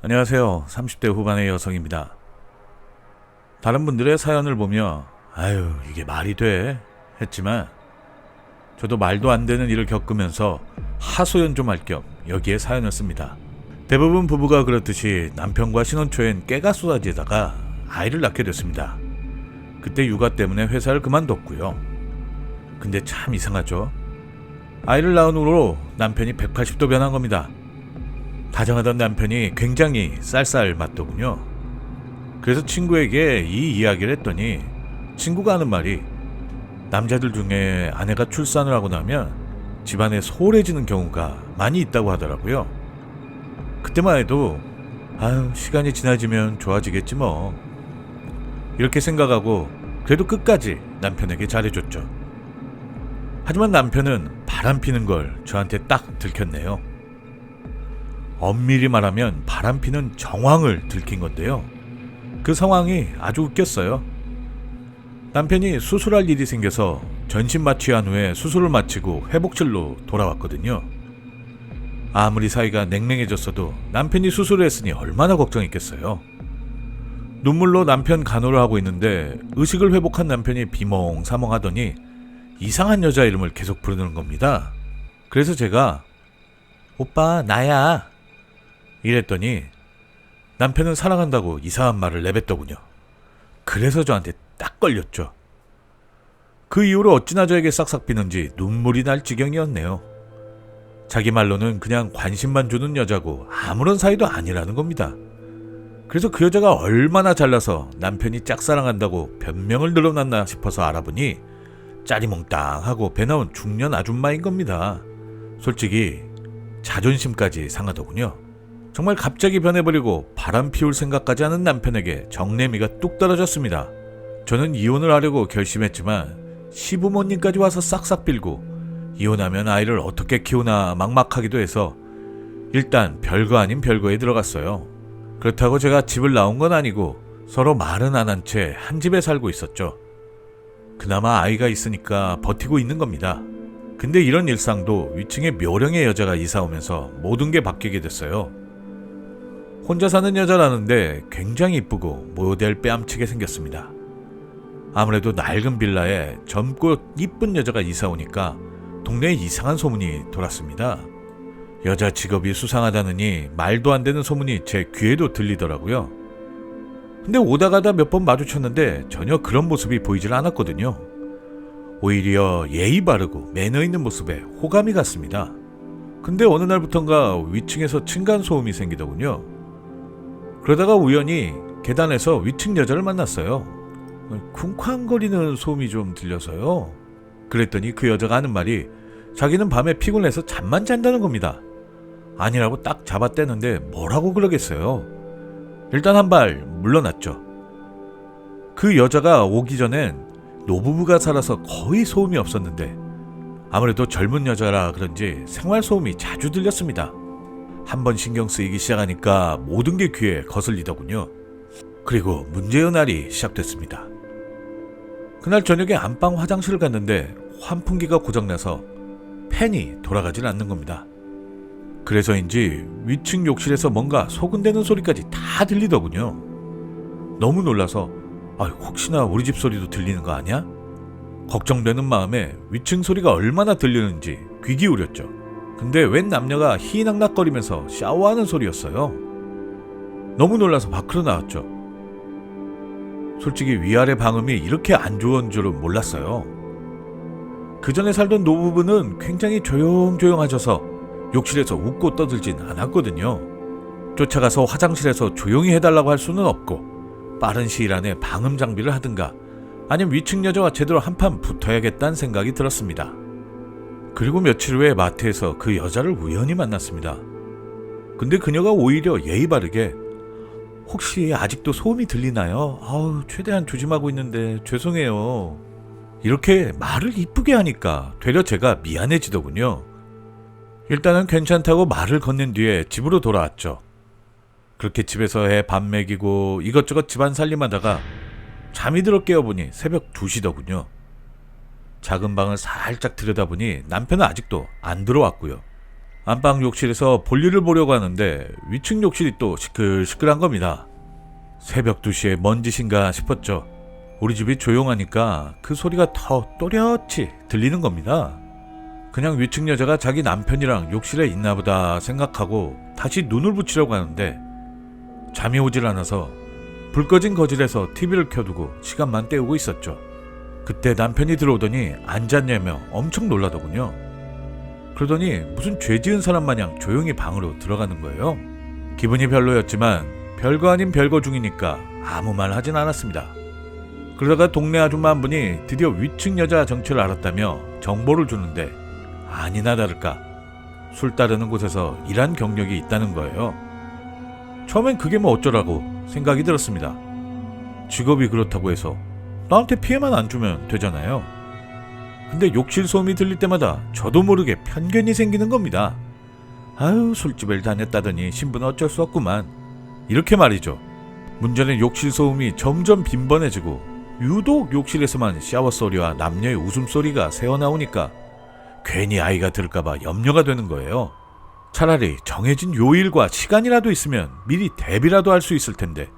안녕하세요. 30대 후반의 여성입니다. 다른 분들의 사연을 보며 아유 이게 말이 돼 했지만 저도 말도 안 되는 일을 겪으면서 하소연 좀 할 겸 여기에 사연을 씁니다. 대부분 부부가 그렇듯이 남편과 신혼 초엔 깨가 쏟아지다가 아이를 낳게 됐습니다. 그때 육아 때문에 회사를 그만뒀고요. 근데 참 이상하죠. 아이를 낳은 후로 남편이 180도 변한 겁니다. 다정하던 남편이 굉장히 쌀쌀맞더군요. 그래서 친구에게 이 이야기를 했더니 친구가 하는 말이 남자들 중에 아내가 출산을 하고 나면 집안에 소홀해지는 경우가 많이 있다고 하더라고요. 그때만 해도 아유 시간이 지나지면 좋아지겠지 뭐 이렇게 생각하고 그래도 끝까지 남편에게 잘해줬죠. 하지만 남편은 바람피는 걸 저한테 딱 들켰네요. 엄밀히 말하면 바람피는 정황을 들킨 건데요. 그 상황이 아주 웃겼어요. 남편이 수술할 일이 생겨서 전신 마취한 후에 수술을 마치고 회복실로 돌아왔거든요. 아무리 사이가 냉랭해졌어도 남편이 수술을 했으니 얼마나 걱정했겠어요. 눈물로 남편 간호를 하고 있는데 의식을 회복한 남편이 비몽사몽하더니 이상한 여자 이름을 계속 부르는 겁니다. 그래서 제가 오빠 나야 이랬더니 남편은 사랑한다고 이상한 말을 내뱉더군요. 그래서 저한테 딱 걸렸죠. 그 이후로 어찌나 저에게 싹싹 비는지 눈물이 날 지경이었네요. 자기 말로는 그냥 관심만 주는 여자고 아무런 사이도 아니라는 겁니다. 그래서 그 여자가 얼마나 잘나서 남편이 짝사랑한다고 변명을 늘어놨나 싶어서 알아보니 짜리몽땅하고 배 나온 중년 아줌마인 겁니다. 솔직히 자존심까지 상하더군요. 정말 갑자기 변해버리고 바람 피울 생각까지 하는 남편에게 정내미가 뚝 떨어졌습니다. 저는 이혼을 하려고 결심했지만 시부모님까지 와서 싹싹 빌고 이혼하면 아이를 어떻게 키우나 막막하기도 해서 일단 별거 아닌 별거에 들어갔어요. 그렇다고 제가 집을 나온 건 아니고 서로 말은 안 한 채 한 집에 살고 있었죠. 그나마 아이가 있으니까 버티고 있는 겁니다. 근데 이런 일상도 위층에 묘령의 여자가 이사 오면서 모든 게 바뀌게 됐어요. 혼자 사는 여자라는데 굉장히 이쁘고 모델 빼암치게 생겼습니다. 아무래도 낡은 빌라에 젊고 이쁜 여자가 이사 오니까 동네에 이상한 소문이 돌았습니다. 여자 직업이 수상하다느니 말도 안 되는 소문이 제 귀에도 들리더라고요. 근데 오다 가다 몇 번 마주쳤는데 전혀 그런 모습이 보이질 않았거든요. 오히려 예의 바르고 매너 있는 모습에 호감이 갔습니다. 근데 어느 날부턴가 위층에서 층간소음이 생기더군요. 그러다가 우연히 계단에서 위층 여자를 만났어요. 쿵쾅거리는 소음이 좀 들려서요. 그랬더니 그 여자가 하는 말이 자기는 밤에 피곤해서 잠만 잔다는 겁니다. 아니라고 딱 잡아떼는데 뭐라고 그러겠어요. 일단 한 발 물러났죠. 그 여자가 오기 전엔 노부부가 살아서 거의 소음이 없었는데 아무래도 젊은 여자라 그런지 생활소음이 자주 들렸습니다. 한번 신경 쓰이기 시작하니까 모든 게 귀에 거슬리더군요. 그리고 문제의 날이 시작됐습니다. 그날 저녁에 안방 화장실을 갔는데 환풍기가 고장나서 팬이 돌아가질 않는 겁니다. 그래서인지 위층 욕실에서 뭔가 소근대는 소리까지 다 들리더군요. 너무 놀라서 혹시나 우리 집 소리도 들리는 거 아니야? 걱정되는 마음에 위층 소리가 얼마나 들리는지 귀 기울였죠. 근데 웬 남녀가 희낙낙거리면서 샤워하는 소리였어요. 너무 놀라서 밖으로 나왔죠. 솔직히 위아래 방음이 이렇게 안 좋은 줄은 몰랐어요. 그 전에 살던 노부부는 굉장히 조용조용하셔서 욕실에서 웃고 떠들진 않았거든요. 쫓아가서 화장실에서 조용히 해달라고 할 수는 없고 빠른 시일 안에 방음 장비를 하든가 아니면 위층 여자와 제대로 한판 붙어야겠다는 생각이 들었습니다. 그리고 며칠 후에 마트에서 그 여자를 우연히 만났습니다. 근데 그녀가 오히려 예의 바르게 혹시 아직도 소음이 들리나요? 최대한 조심하고 있는데 죄송해요. 이렇게 말을 이쁘게 하니까 되려 제가 미안해지더군요. 일단은 괜찮다고 말을 건넨 뒤에 집으로 돌아왔죠. 그렇게 집에서 애 밥 먹이고 이것저것 집안 살림하다가 잠이 들어 깨어보니 새벽 2시더군요. 작은 방을 살짝 들여다보니 남편은 아직도 안 들어왔고요. 안방 욕실에서 볼일을 보려고 하는데 위층 욕실이 또 시끌시끌한 겁니다. 새벽 2시에 뭔 짓인가 싶었죠. 우리 집이 조용하니까 그 소리가 더 또렷이 들리는 겁니다. 그냥 위층 여자가 자기 남편이랑 욕실에 있나 보다 생각하고 다시 눈을 붙이려고 하는데 잠이 오질 않아서 불 꺼진 거실에서 TV를 켜두고 시간만 때우고 있었죠. 그때 남편이 들어오더니 앉았냐며 엄청 놀라더군요. 그러더니 무슨 죄 지은 사람 마냥 조용히 방으로 들어가는 거예요. 기분이 별로였지만 별거 아닌 별거 중이니까 아무 말 하진 않았습니다. 그러다가 동네 아줌마 한 분이 드디어 위층 여자 정체를 알았다며 정보를 주는데 아니나 다를까 술 따르는 곳에서 일한 경력이 있다는 거예요. 처음엔 그게 뭐 어쩌라고 생각이 들었습니다. 직업이 그렇다고 해서 나한테 피해만 안 주면 되잖아요. 근데 욕실 소음이 들릴 때마다 저도 모르게 편견이 생기는 겁니다. 아유, 술집을 다녔다더니 신부는 어쩔 수 없구만. 이렇게 말이죠. 문제는 욕실 소음이 점점 빈번해지고 유독 욕실에서만 샤워 소리와 남녀의 웃음소리가 새어나오니까 괜히 아이가 들을까봐 염려가 되는 거예요. 차라리 정해진 요일과 시간이라도 있으면 미리 대비라도 할 수 있을 텐데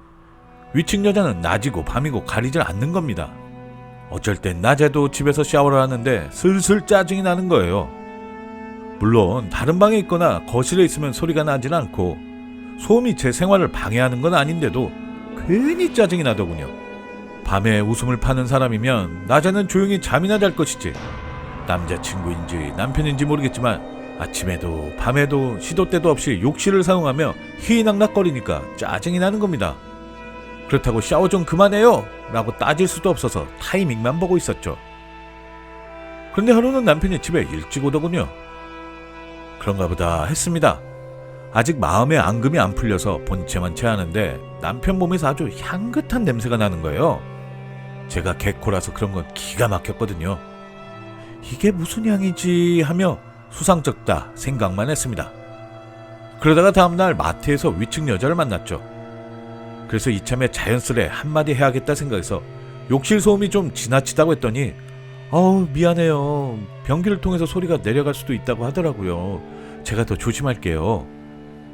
위층 여자는 낮이고 밤이고 가리질 않는 겁니다. 어쩔 땐 낮에도 집에서 샤워를 하는데 슬슬 짜증이 나는 거예요. 물론 다른 방에 있거나 거실에 있으면 소리가 나진 않고 소음이 제 생활을 방해하는 건 아닌데도 괜히 짜증이 나더군요. 밤에 웃음을 파는 사람이면 낮에는 조용히 잠이나 잘 것이지 남자친구인지 남편인지 모르겠지만 아침에도 밤에도 시도 때도 없이 욕실을 사용하며 희낙낙거리니까 짜증이 나는 겁니다. 그렇다고 샤워 좀 그만해요 라고 따질 수도 없어서 타이밍만 보고 있었죠. 그런데 하루는 남편이 집에 일찍 오더군요. 그런가 보다 했습니다. 아직 마음의 앙금이 안 풀려서 본체만 체하는데 남편 몸에서 아주 향긋한 냄새가 나는 거예요. 제가 개코라서 그런 건 기가 막혔거든요. 이게 무슨 향이지 하며 수상쩍다 생각만 했습니다. 그러다가 다음날 마트에서 위층 여자를 만났죠. 그래서 이참에 자연스레 한마디 해야겠다 생각해서 욕실 소음이 좀 지나치다고 했더니 미안해요. 변기를 통해서 소리가 내려갈 수도 있다고 하더라고요. 제가 더 조심할게요.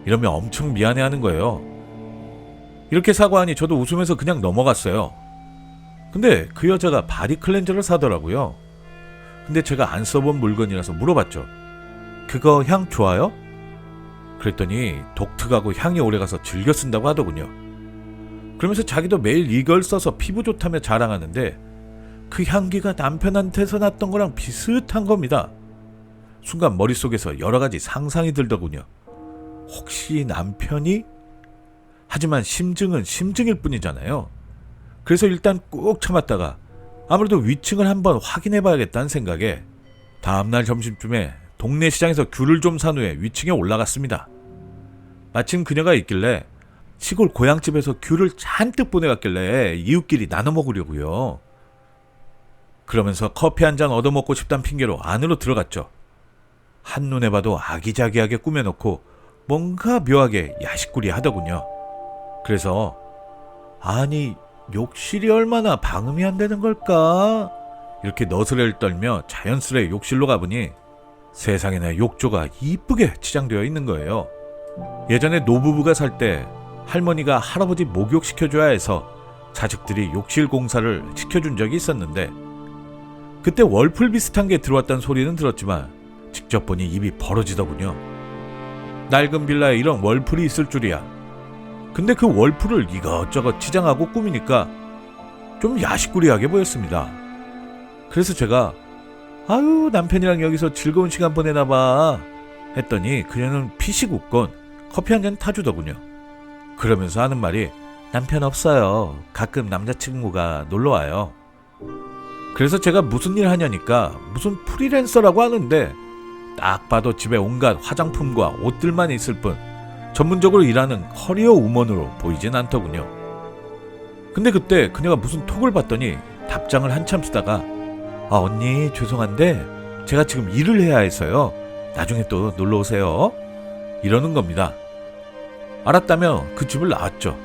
이러면 엄청 미안해하는 거예요. 이렇게 사과하니 저도 웃으면서 그냥 넘어갔어요. 근데 그 여자가 바디 클렌저를 사더라고요. 근데 제가 안 써본 물건이라서 물어봤죠. 그거 향 좋아요? 그랬더니 독특하고 향이 오래가서 즐겨 쓴다고 하더군요. 그러면서 자기도 매일 이걸 써서 피부 좋다며 자랑하는데 그 향기가 남편한테서 났던 거랑 비슷한 겁니다. 순간 머릿속에서 여러 가지 상상이 들더군요. 혹시 남편이? 하지만 심증은 심증일 뿐이잖아요. 그래서 일단 꾹 참았다가 아무래도 위층을 한번 확인해봐야겠다는 생각에 다음날 점심쯤에 동네 시장에서 귤을 좀 산 후에 위층에 올라갔습니다. 마침 그녀가 있길래 시골 고향집에서 귤을 잔뜩 보내갔길래 이웃끼리 나눠 먹으려고요. 그러면서 커피 한 잔 얻어먹고 싶다는 핑계로 안으로 들어갔죠. 한눈에 봐도 아기자기하게 꾸며놓고 뭔가 묘하게 야식구리하더군요. 그래서 아니 욕실이 얼마나 방음이 안 되는 걸까? 이렇게 너스레를 떨며 자연스레 욕실로 가보니 세상에나 욕조가 이쁘게 치장되어 있는 거예요. 예전에 노부부가 살 때 할머니가 할아버지 목욕시켜줘야 해서 자식들이 욕실 공사를 시켜준 적이 있었는데 그때 월풀 비슷한 게 들어왔다는 소리는 들었지만 직접 보니 입이 벌어지더군요. 낡은 빌라에 이런 월풀이 있을 줄이야. 근데 그 월풀을 이것저것 치장하고 꾸미니까 좀 야식구리하게 보였습니다. 그래서 제가 아유 남편이랑 여기서 즐거운 시간 보내나봐 했더니 그녀는 피식 웃곤 커피 한 잔 타주더군요. 그러면서 하는 말이 남편 없어요. 가끔 남자친구가 놀러와요. 그래서 제가 무슨 일 하냐니까 무슨 프리랜서라고 하는데 딱 봐도 집에 온갖 화장품과 옷들만 있을 뿐 전문적으로 일하는 커리어 우먼으로 보이진 않더군요. 근데 그때 그녀가 무슨 톡을 봤더니 답장을 한참 쓰다가 언니 죄송한데 제가 지금 일을 해야 해서요. 나중에 또 놀러오세요. 이러는 겁니다. 알았다며 그 집을 나왔죠.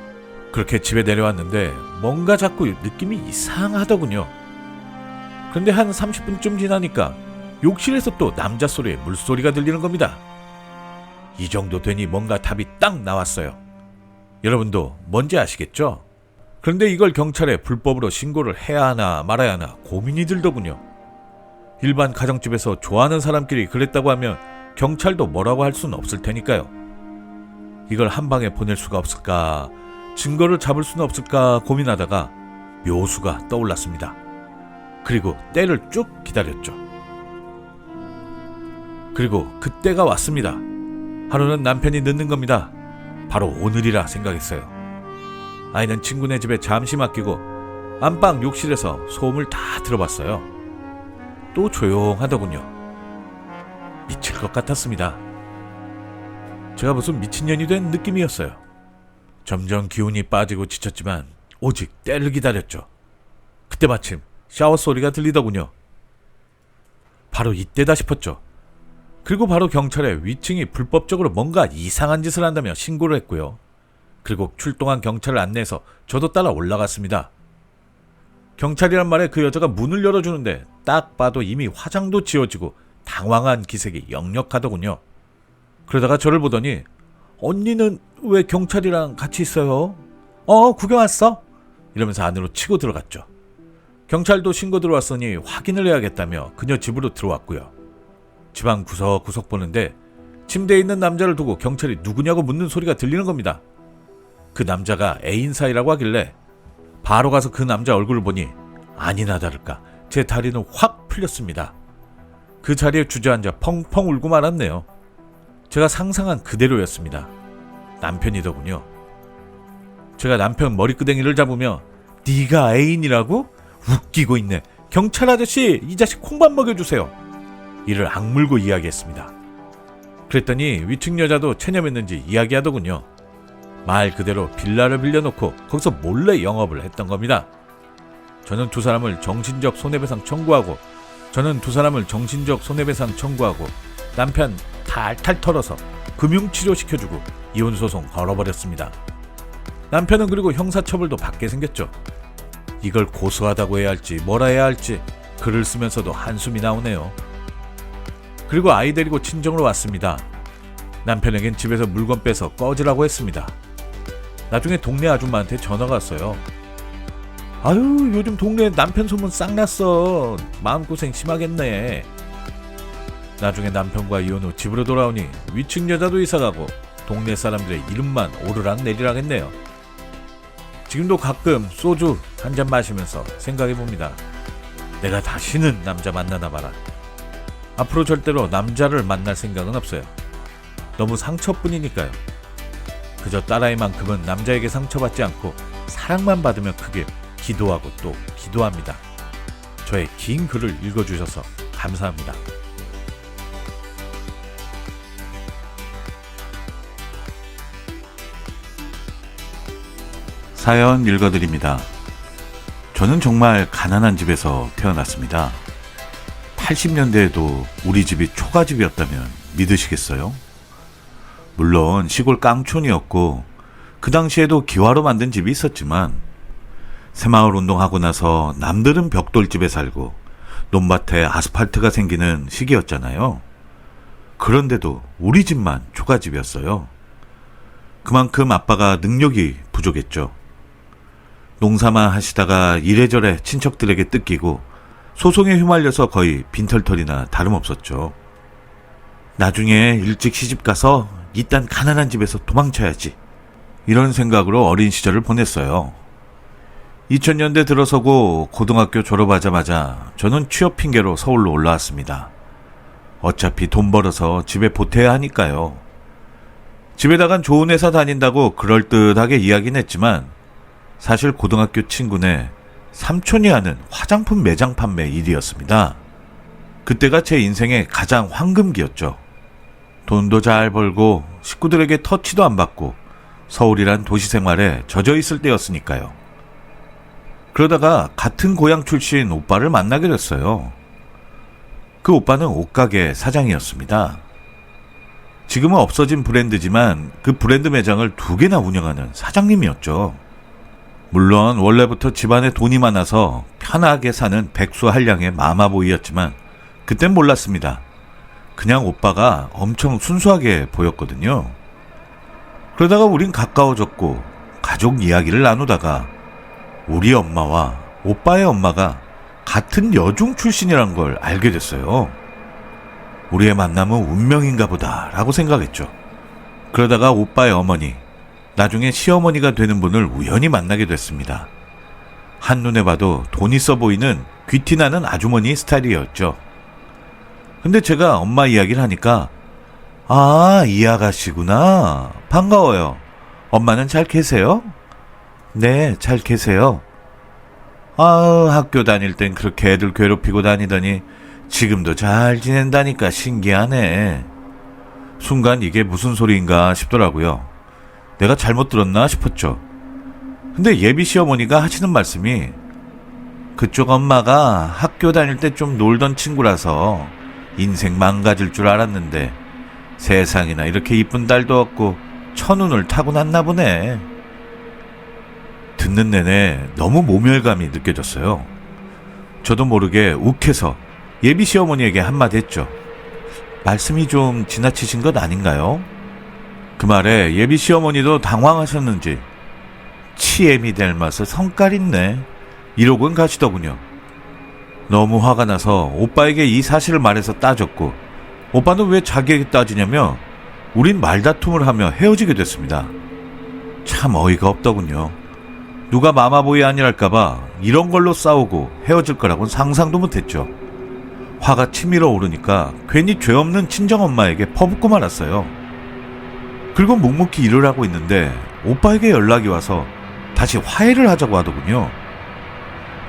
그렇게 집에 내려왔는데 뭔가 자꾸 느낌이 이상하더군요. 그런데 한 30분쯤 지나니까 욕실에서 또 남자 소리에 물소리가 들리는 겁니다. 이 정도 되니 뭔가 답이 딱 나왔어요. 여러분도 뭔지 아시겠죠? 그런데 이걸 경찰에 불법으로 신고를 해야 하나 말아야 하나 고민이 들더군요. 일반 가정집에서 좋아하는 사람끼리 그랬다고 하면 경찰도 뭐라고 할 수는 없을 테니까요. 이걸 한 방에 보낼 수가 없을까, 증거를 잡을 수는 없을까 고민하다가 묘수가 떠올랐습니다. 그리고 때를 쭉 기다렸죠. 그리고 그때가 왔습니다. 하루는 남편이 늦는 겁니다. 바로 오늘이라 생각했어요. 아이는 친구네 집에 잠시 맡기고 안방 욕실에서 소음을 다 들어봤어요. 또 조용하더군요. 미칠 것 같았습니다. 제가 무슨 미친년이 된 느낌이었어요. 점점 기운이 빠지고 지쳤지만 오직 때를 기다렸죠. 그때 마침 샤워 소리가 들리더군요. 바로 이때다 싶었죠. 그리고 바로 경찰에 위층이 불법적으로 뭔가 이상한 짓을 한다며 신고를 했고요. 그리고 출동한 경찰을 안내해서 저도 따라 올라갔습니다. 경찰이란 말에 그 여자가 문을 열어주는데 딱 봐도 이미 화장도 지워지고 당황한 기색이 역력하더군요. 그러다가 저를 보더니 언니는 왜 경찰이랑 같이 있어요? 구경 왔어? 이러면서 안으로 치고 들어갔죠. 경찰도 신고 들어왔으니 확인을 해야겠다며 그녀 집으로 들어왔고요. 집안 구석구석 보는데 침대에 있는 남자를 두고 경찰이 누구냐고 묻는 소리가 들리는 겁니다. 그 남자가 애인 사이라고 하길래 바로 가서 그 남자 얼굴을 보니 아니나 다를까 제 다리는 확 풀렸습니다. 그 자리에 주저앉아 펑펑 울고 말았네요. 제가 상상한 그대로였습니다. 남편이더군요. 제가 남편 머리끄댕이를 잡으며 네가 애인이라고? 웃기고 있네. 경찰 아저씨, 이 자식 콩밥 먹여주세요. 이를 악물고 이야기했습니다. 그랬더니 위층 여자도 체념했는지 이야기하더군요. 말 그대로 빌라를 빌려놓고 거기서 몰래 영업을 했던 겁니다. 저는 두 사람을 정신적 손해배상 청구하고 남편 탈탈 털어서 금융치료시켜주고 이혼소송 걸어버렸습니다. 남편은 그리고 형사처벌도 받게 생겼죠. 이걸 고소하다고 해야 할지 뭐라 해야 할지 글을 쓰면서도 한숨이 나오네요. 그리고 아이 데리고 친정으로 왔습니다. 남편에겐 집에서 물건 빼서 꺼지라고 했습니다. 나중에 동네 아줌마한테 전화가 왔어요. 아유, 요즘 동네에 남편 소문 싹 났어. 마음고생 심하겠네. 나중에 남편과 이혼 후 집으로 돌아오니 위층 여자도 이사가고 동네 사람들의 이름만 오르락 내리락 했네요. 지금도 가끔 소주 한 잔 마시면서 생각해봅니다. 내가 다시는 남자 만나나 봐라. 앞으로 절대로 남자를 만날 생각은 없어요. 너무 상처뿐이니까요. 그저 딸아이만큼은 남자에게 상처받지 않고 사랑만 받으면 크게 기도하고 또 기도합니다. 저의 긴 글을 읽어주셔서 감사합니다. 사연 읽어드립니다. 저는 정말 가난한 집에서 태어났습니다. 80년대에도 우리 집이 초가집이었다면 믿으시겠어요? 물론 시골 깡촌이었고 그 당시에도 기와로 만든 집이 있었지만 새마을 운동하고 나서 남들은 벽돌집에 살고 논밭에 아스팔트가 생기는 시기였잖아요. 그런데도 우리 집만 초가집이었어요. 그만큼 아빠가 능력이 부족했죠. 농사만 하시다가 이래저래 친척들에게 뜯기고 소송에 휘말려서 거의 빈털털이나 다름없었죠. 나중에 일찍 시집가서 일단 가난한 집에서 도망쳐야지, 이런 생각으로 어린 시절을 보냈어요. 2000년대 들어서고 고등학교 졸업하자마자 저는 취업 핑계로 서울로 올라왔습니다. 어차피 돈 벌어서 집에 보태야 하니까요. 집에다간 좋은 회사 다닌다고 그럴듯하게 이야기는 했지만 사실 고등학교 친구네 삼촌이 하는 화장품 매장 판매 일이었습니다. 그때가 제 인생의 가장 황금기였죠. 돈도 잘 벌고 식구들에게 터치도 안 받고 서울이란 도시 생활에 젖어 있을 때였으니까요. 그러다가 같은 고향 출신 오빠를 만나게 됐어요. 그 오빠는 옷가게 사장이었습니다. 지금은 없어진 브랜드지만 그 브랜드 매장을 2개나 운영하는 사장님이었죠. 물론 원래부터 집안에 돈이 많아서 편하게 사는 백수 한량의 마마보이였지만 그땐 몰랐습니다. 그냥 오빠가 엄청 순수하게 보였거든요. 그러다가 우린 가까워졌고 가족 이야기를 나누다가 우리 엄마와 오빠의 엄마가 같은 여중 출신이란 걸 알게 됐어요. 우리의 만남은 운명인가 보다 라고 생각했죠. 그러다가 오빠의 어머니, 나중에 시어머니가 되는 분을 우연히 만나게 됐습니다. 한눈에 봐도 돈 있어 보이는 귀티나는 아주머니 스타일이었죠. 근데 제가 엄마 이야기를 하니까 아, 이 아가씨구나. 반가워요. 엄마는 잘 계세요? 네, 잘 계세요. 아, 학교 다닐 땐 그렇게 애들 괴롭히고 다니더니 지금도 잘 지낸다니까 신기하네. 순간 이게 무슨 소리인가 싶더라고요. 내가 잘못 들었나 싶었죠. 근데 예비 시어머니가 하시는 말씀이 그쪽 엄마가 학교 다닐 때 좀 놀던 친구라서 인생 망가질 줄 알았는데 세상에나 이렇게 이쁜 딸도 없고 천운을 타고났나 보네. 듣는 내내 너무 모멸감이 느껴졌어요. 저도 모르게 욱해서 예비 시어머니에게 한마디 했죠. 말씀이 좀 지나치신 것 아닌가요? 그 말에 예비 시어머니도 당황하셨는지 치엠이 닮아서 성깔 있네 이러곤 가시더군요. 너무 화가 나서 오빠에게 이 사실을 말해서 따졌고 오빠는 왜 자기에게 따지냐며 우린 말다툼을 하며 헤어지게 됐습니다. 참 어이가 없더군요. 누가 마마보이 아니랄까봐 이런 걸로 싸우고 헤어질 거라고는 상상도 못했죠. 화가 치밀어 오르니까 괜히 죄 없는 친정엄마에게 퍼붓고 말았어요. 그리고 묵묵히 일을 하고 있는데 오빠에게 연락이 와서 다시 화해를 하자고 하더군요.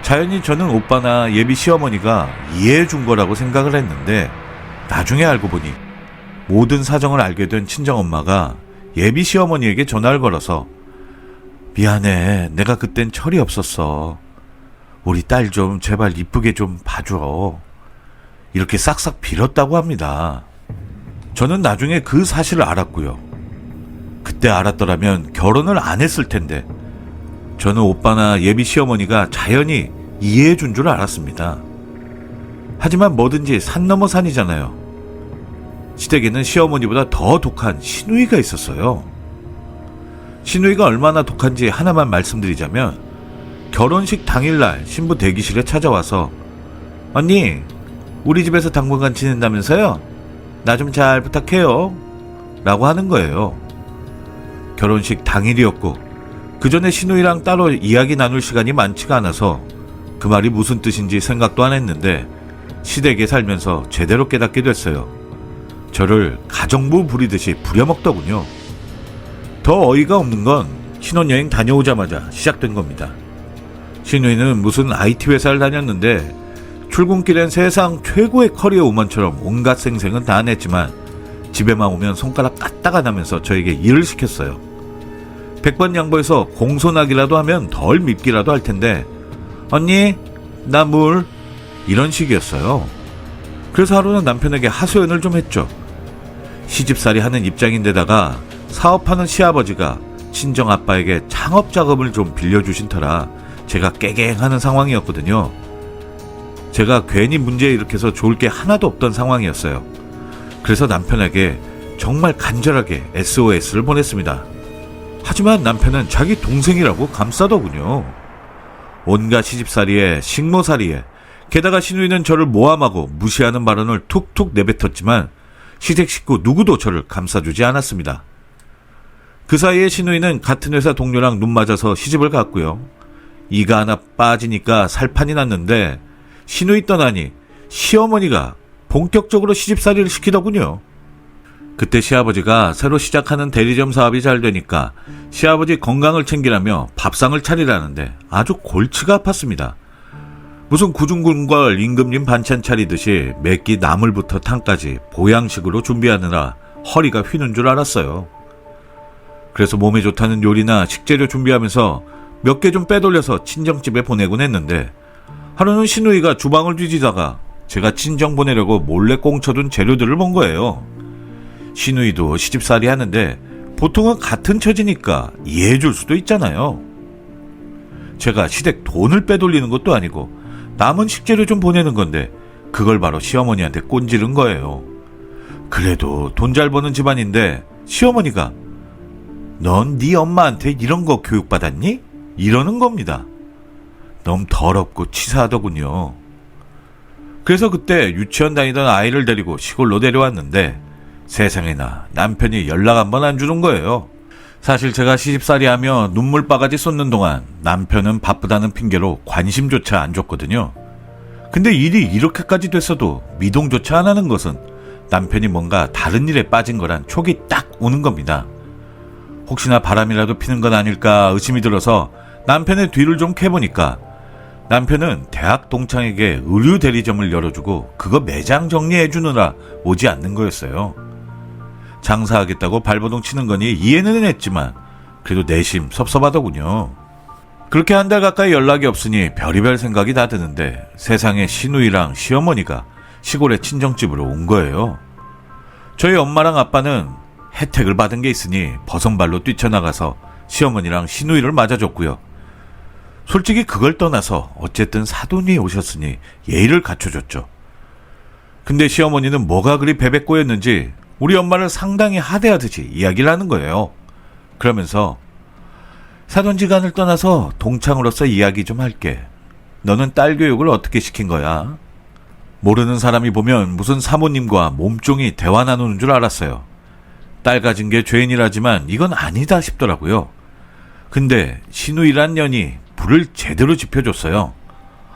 자연히 저는 오빠나 예비 시어머니가 이해해 준 거라고 생각을 했는데 나중에 알고 보니 모든 사정을 알게 된 친정엄마가 예비 시어머니에게 전화를 걸어서 미안해, 내가 그땐 철이 없었어. 우리 딸 좀 제발 이쁘게 좀 봐줘. 이렇게 싹싹 빌었다고 합니다. 저는 나중에 그 사실을 알았고요. 그때 알았더라면 결혼을 안 했을 텐데 저는 오빠나 예비 시어머니가 자연히 이해해 준 줄 알았습니다. 하지만 뭐든지 산 넘어 산이잖아요. 시댁에는 시어머니보다 더 독한 시누이가 있었어요. 시누이가 얼마나 독한지 하나만 말씀드리자면 결혼식 당일날 신부 대기실에 찾아와서 언니, 우리 집에서 당분간 지낸다면서요? 나 좀 잘 부탁해요 라고 하는 거예요. 결혼식 당일이었고 그 전에 시누이랑 따로 이야기 나눌 시간이 많지가 않아서 그 말이 무슨 뜻인지 생각도 안 했는데 시댁에 살면서 제대로 깨닫게 됐어요. 저를 가정부 부리듯이 부려먹더군요. 더 어이가 없는 건 신혼여행 다녀오자마자 시작된 겁니다. 시누이는 무슨 IT 회사를 다녔는데 출근길엔 세상 최고의 커리어 우먼처럼 온갖 생생은 다 냈지만 집에만 오면 손가락 까딱가 나면서 저에게 일을 시켰어요. 100번 양보해서 공손하기라도 하면 덜 밉기라도 할 텐데 언니, 나 물 이런 식이었어요. 그래서 하루는 남편에게 하소연을 좀 했죠. 시집살이 하는 입장인데다가 사업하는 시아버지가 친정아빠에게 창업자금을 좀 빌려주신 터라 제가 깨갱하는 상황이었거든요. 제가 괜히 문제 일으켜서 좋을 게 하나도 없던 상황이었어요. 그래서 남편에게 정말 간절하게 SOS를 보냈습니다. 하지만 남편은 자기 동생이라고 감싸더군요. 온갖 시집살이에 식모살이에 게다가 시누이는 저를 모함하고 무시하는 발언을 툭툭 내뱉었지만 시댁 식구 누구도 저를 감싸주지 않았습니다. 그 사이에 시누이는 같은 회사 동료랑 눈 맞아서 시집을 갔고요. 이가 하나 빠지니까 살판이 났는데 시누이 떠나니 시어머니가 본격적으로 시집살이를 시키더군요. 그때 시아버지가 새로 시작하는 대리점 사업이 잘 되니까 시아버지 건강을 챙기라며 밥상을 차리라는데 아주 골치가 아팠습니다. 무슨 구중군걸 임금님 반찬 차리듯이 몇 끼 나물부터 탕까지 보양식으로 준비하느라 허리가 휘는 줄 알았어요. 그래서 몸에 좋다는 요리나 식재료 준비하면서 몇 개 좀 빼돌려서 친정집에 보내곤 했는데 하루는 시누이가 주방을 뒤지다가 제가 친정 보내려고 몰래 꽁쳐둔 재료들을 본 거예요. 시누이도 시집살이 하는데 보통은 같은 처지니까 이해해줄 수도 있잖아요. 제가 시댁 돈을 빼돌리는 것도 아니고 남은 식재료 좀 보내는 건데 그걸 바로 시어머니한테 꼰지른 거예요. 그래도 돈 잘 버는 집안인데 시어머니가 넌 네 엄마한테 이런 거 교육받았니? 이러는 겁니다. 너무 더럽고 치사하더군요. 그래서 그때 유치원 다니던 아이를 데리고 시골로 내려왔는데 세상에나 남편이 연락 한 번 안 주는 거예요. 사실 제가 시집살이 하며 눈물바가지 쏟는 동안 남편은 바쁘다는 핑계로 관심조차 안 줬거든요. 근데 일이 이렇게까지 됐어도 미동조차 안 하는 것은 남편이 뭔가 다른 일에 빠진 거란 촉이 딱 오는 겁니다. 혹시나 바람이라도 피는 건 아닐까 의심이 들어서 남편의 뒤를 좀 캐보니까 남편은 대학 동창에게 의류 대리점을 열어주고 그거 매장 정리해주느라 오지 않는 거였어요. 장사하겠다고 발버둥 치는 거니 이해는 했지만 그래도 내심 섭섭하더군요. 그렇게 한 달 가까이 연락이 없으니 별의별 생각이 다 드는데 세상에 시누이랑 시어머니가 시골의 친정집으로 온 거예요. 저희 엄마랑 아빠는 혜택을 받은 게 있으니 버선발로 뛰쳐나가서 시어머니랑 시누이를 맞아줬고요. 솔직히 그걸 떠나서 어쨌든 사돈이 오셨으니 예의를 갖춰줬죠. 근데 시어머니는 뭐가 그리 베베꼬였는지 우리 엄마를 상당히 하대하듯이 이야기를 하는 거예요. 그러면서 사돈지간을 떠나서 동창으로서 이야기 좀 할게. 너는 딸 교육을 어떻게 시킨 거야? 모르는 사람이 보면 무슨 사모님과 몸종이 대화 나누는 줄 알았어요. 딸 가진 게 죄인이라지만 이건 아니다 싶더라고요. 근데 시누이란 년이 불을 제대로 지펴줬어요.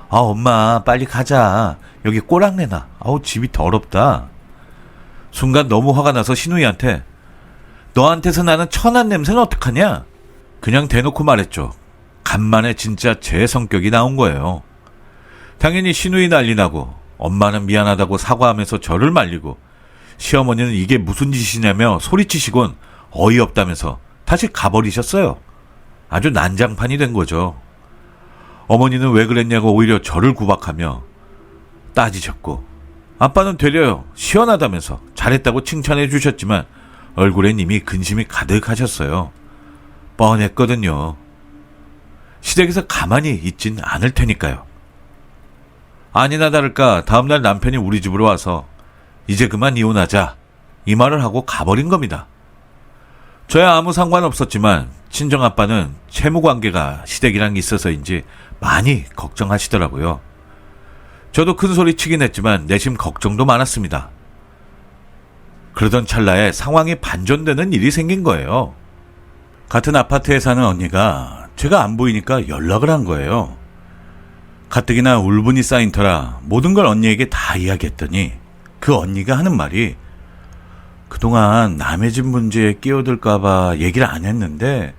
아, 엄마 빨리 가자. 여기 꼬랑내나. 아우, 집이 더럽다. 순간 너무 화가 나서 시누이한테 너한테서 나는 천한 냄새는 어떡하냐? 그냥 대놓고 말했죠. 간만에 진짜 제 성격이 나온 거예요. 당연히 시누이 난리 나고 엄마는 미안하다고 사과하면서 저를 말리고 시어머니는 이게 무슨 짓이냐며 소리치시곤 어이없다면서 다시 가버리셨어요. 아주 난장판이 된 거죠. 어머니는 왜 그랬냐고 오히려 저를 구박하며 따지셨고 아빠는 되려 시원하다면서 잘했다고 칭찬해 주셨지만 얼굴엔 이미 근심이 가득하셨어요. 뻔했거든요. 시댁에서 가만히 있진 않을 테니까요. 아니나 다를까 다음날 남편이 우리 집으로 와서 이제 그만 이혼하자 이 말을 하고 가버린 겁니다. 저야 아무 상관없었지만 친정아빠는 채무관계가 시댁이랑 있어서인지 많이 걱정하시더라고요. 저도 큰 소리 치긴 했지만 내심 걱정도 많았습니다. 그러던 찰나에 상황이 반전되는 일이 생긴 거예요. 같은 아파트에 사는 언니가 제가 안 보이니까 연락을 한 거예요. 가뜩이나 울분이 쌓인 터라 모든 걸 언니에게 다 이야기했더니 그 언니가 하는 말이 그동안 남의 집 문제에 끼어들까봐 얘기를 안 했는데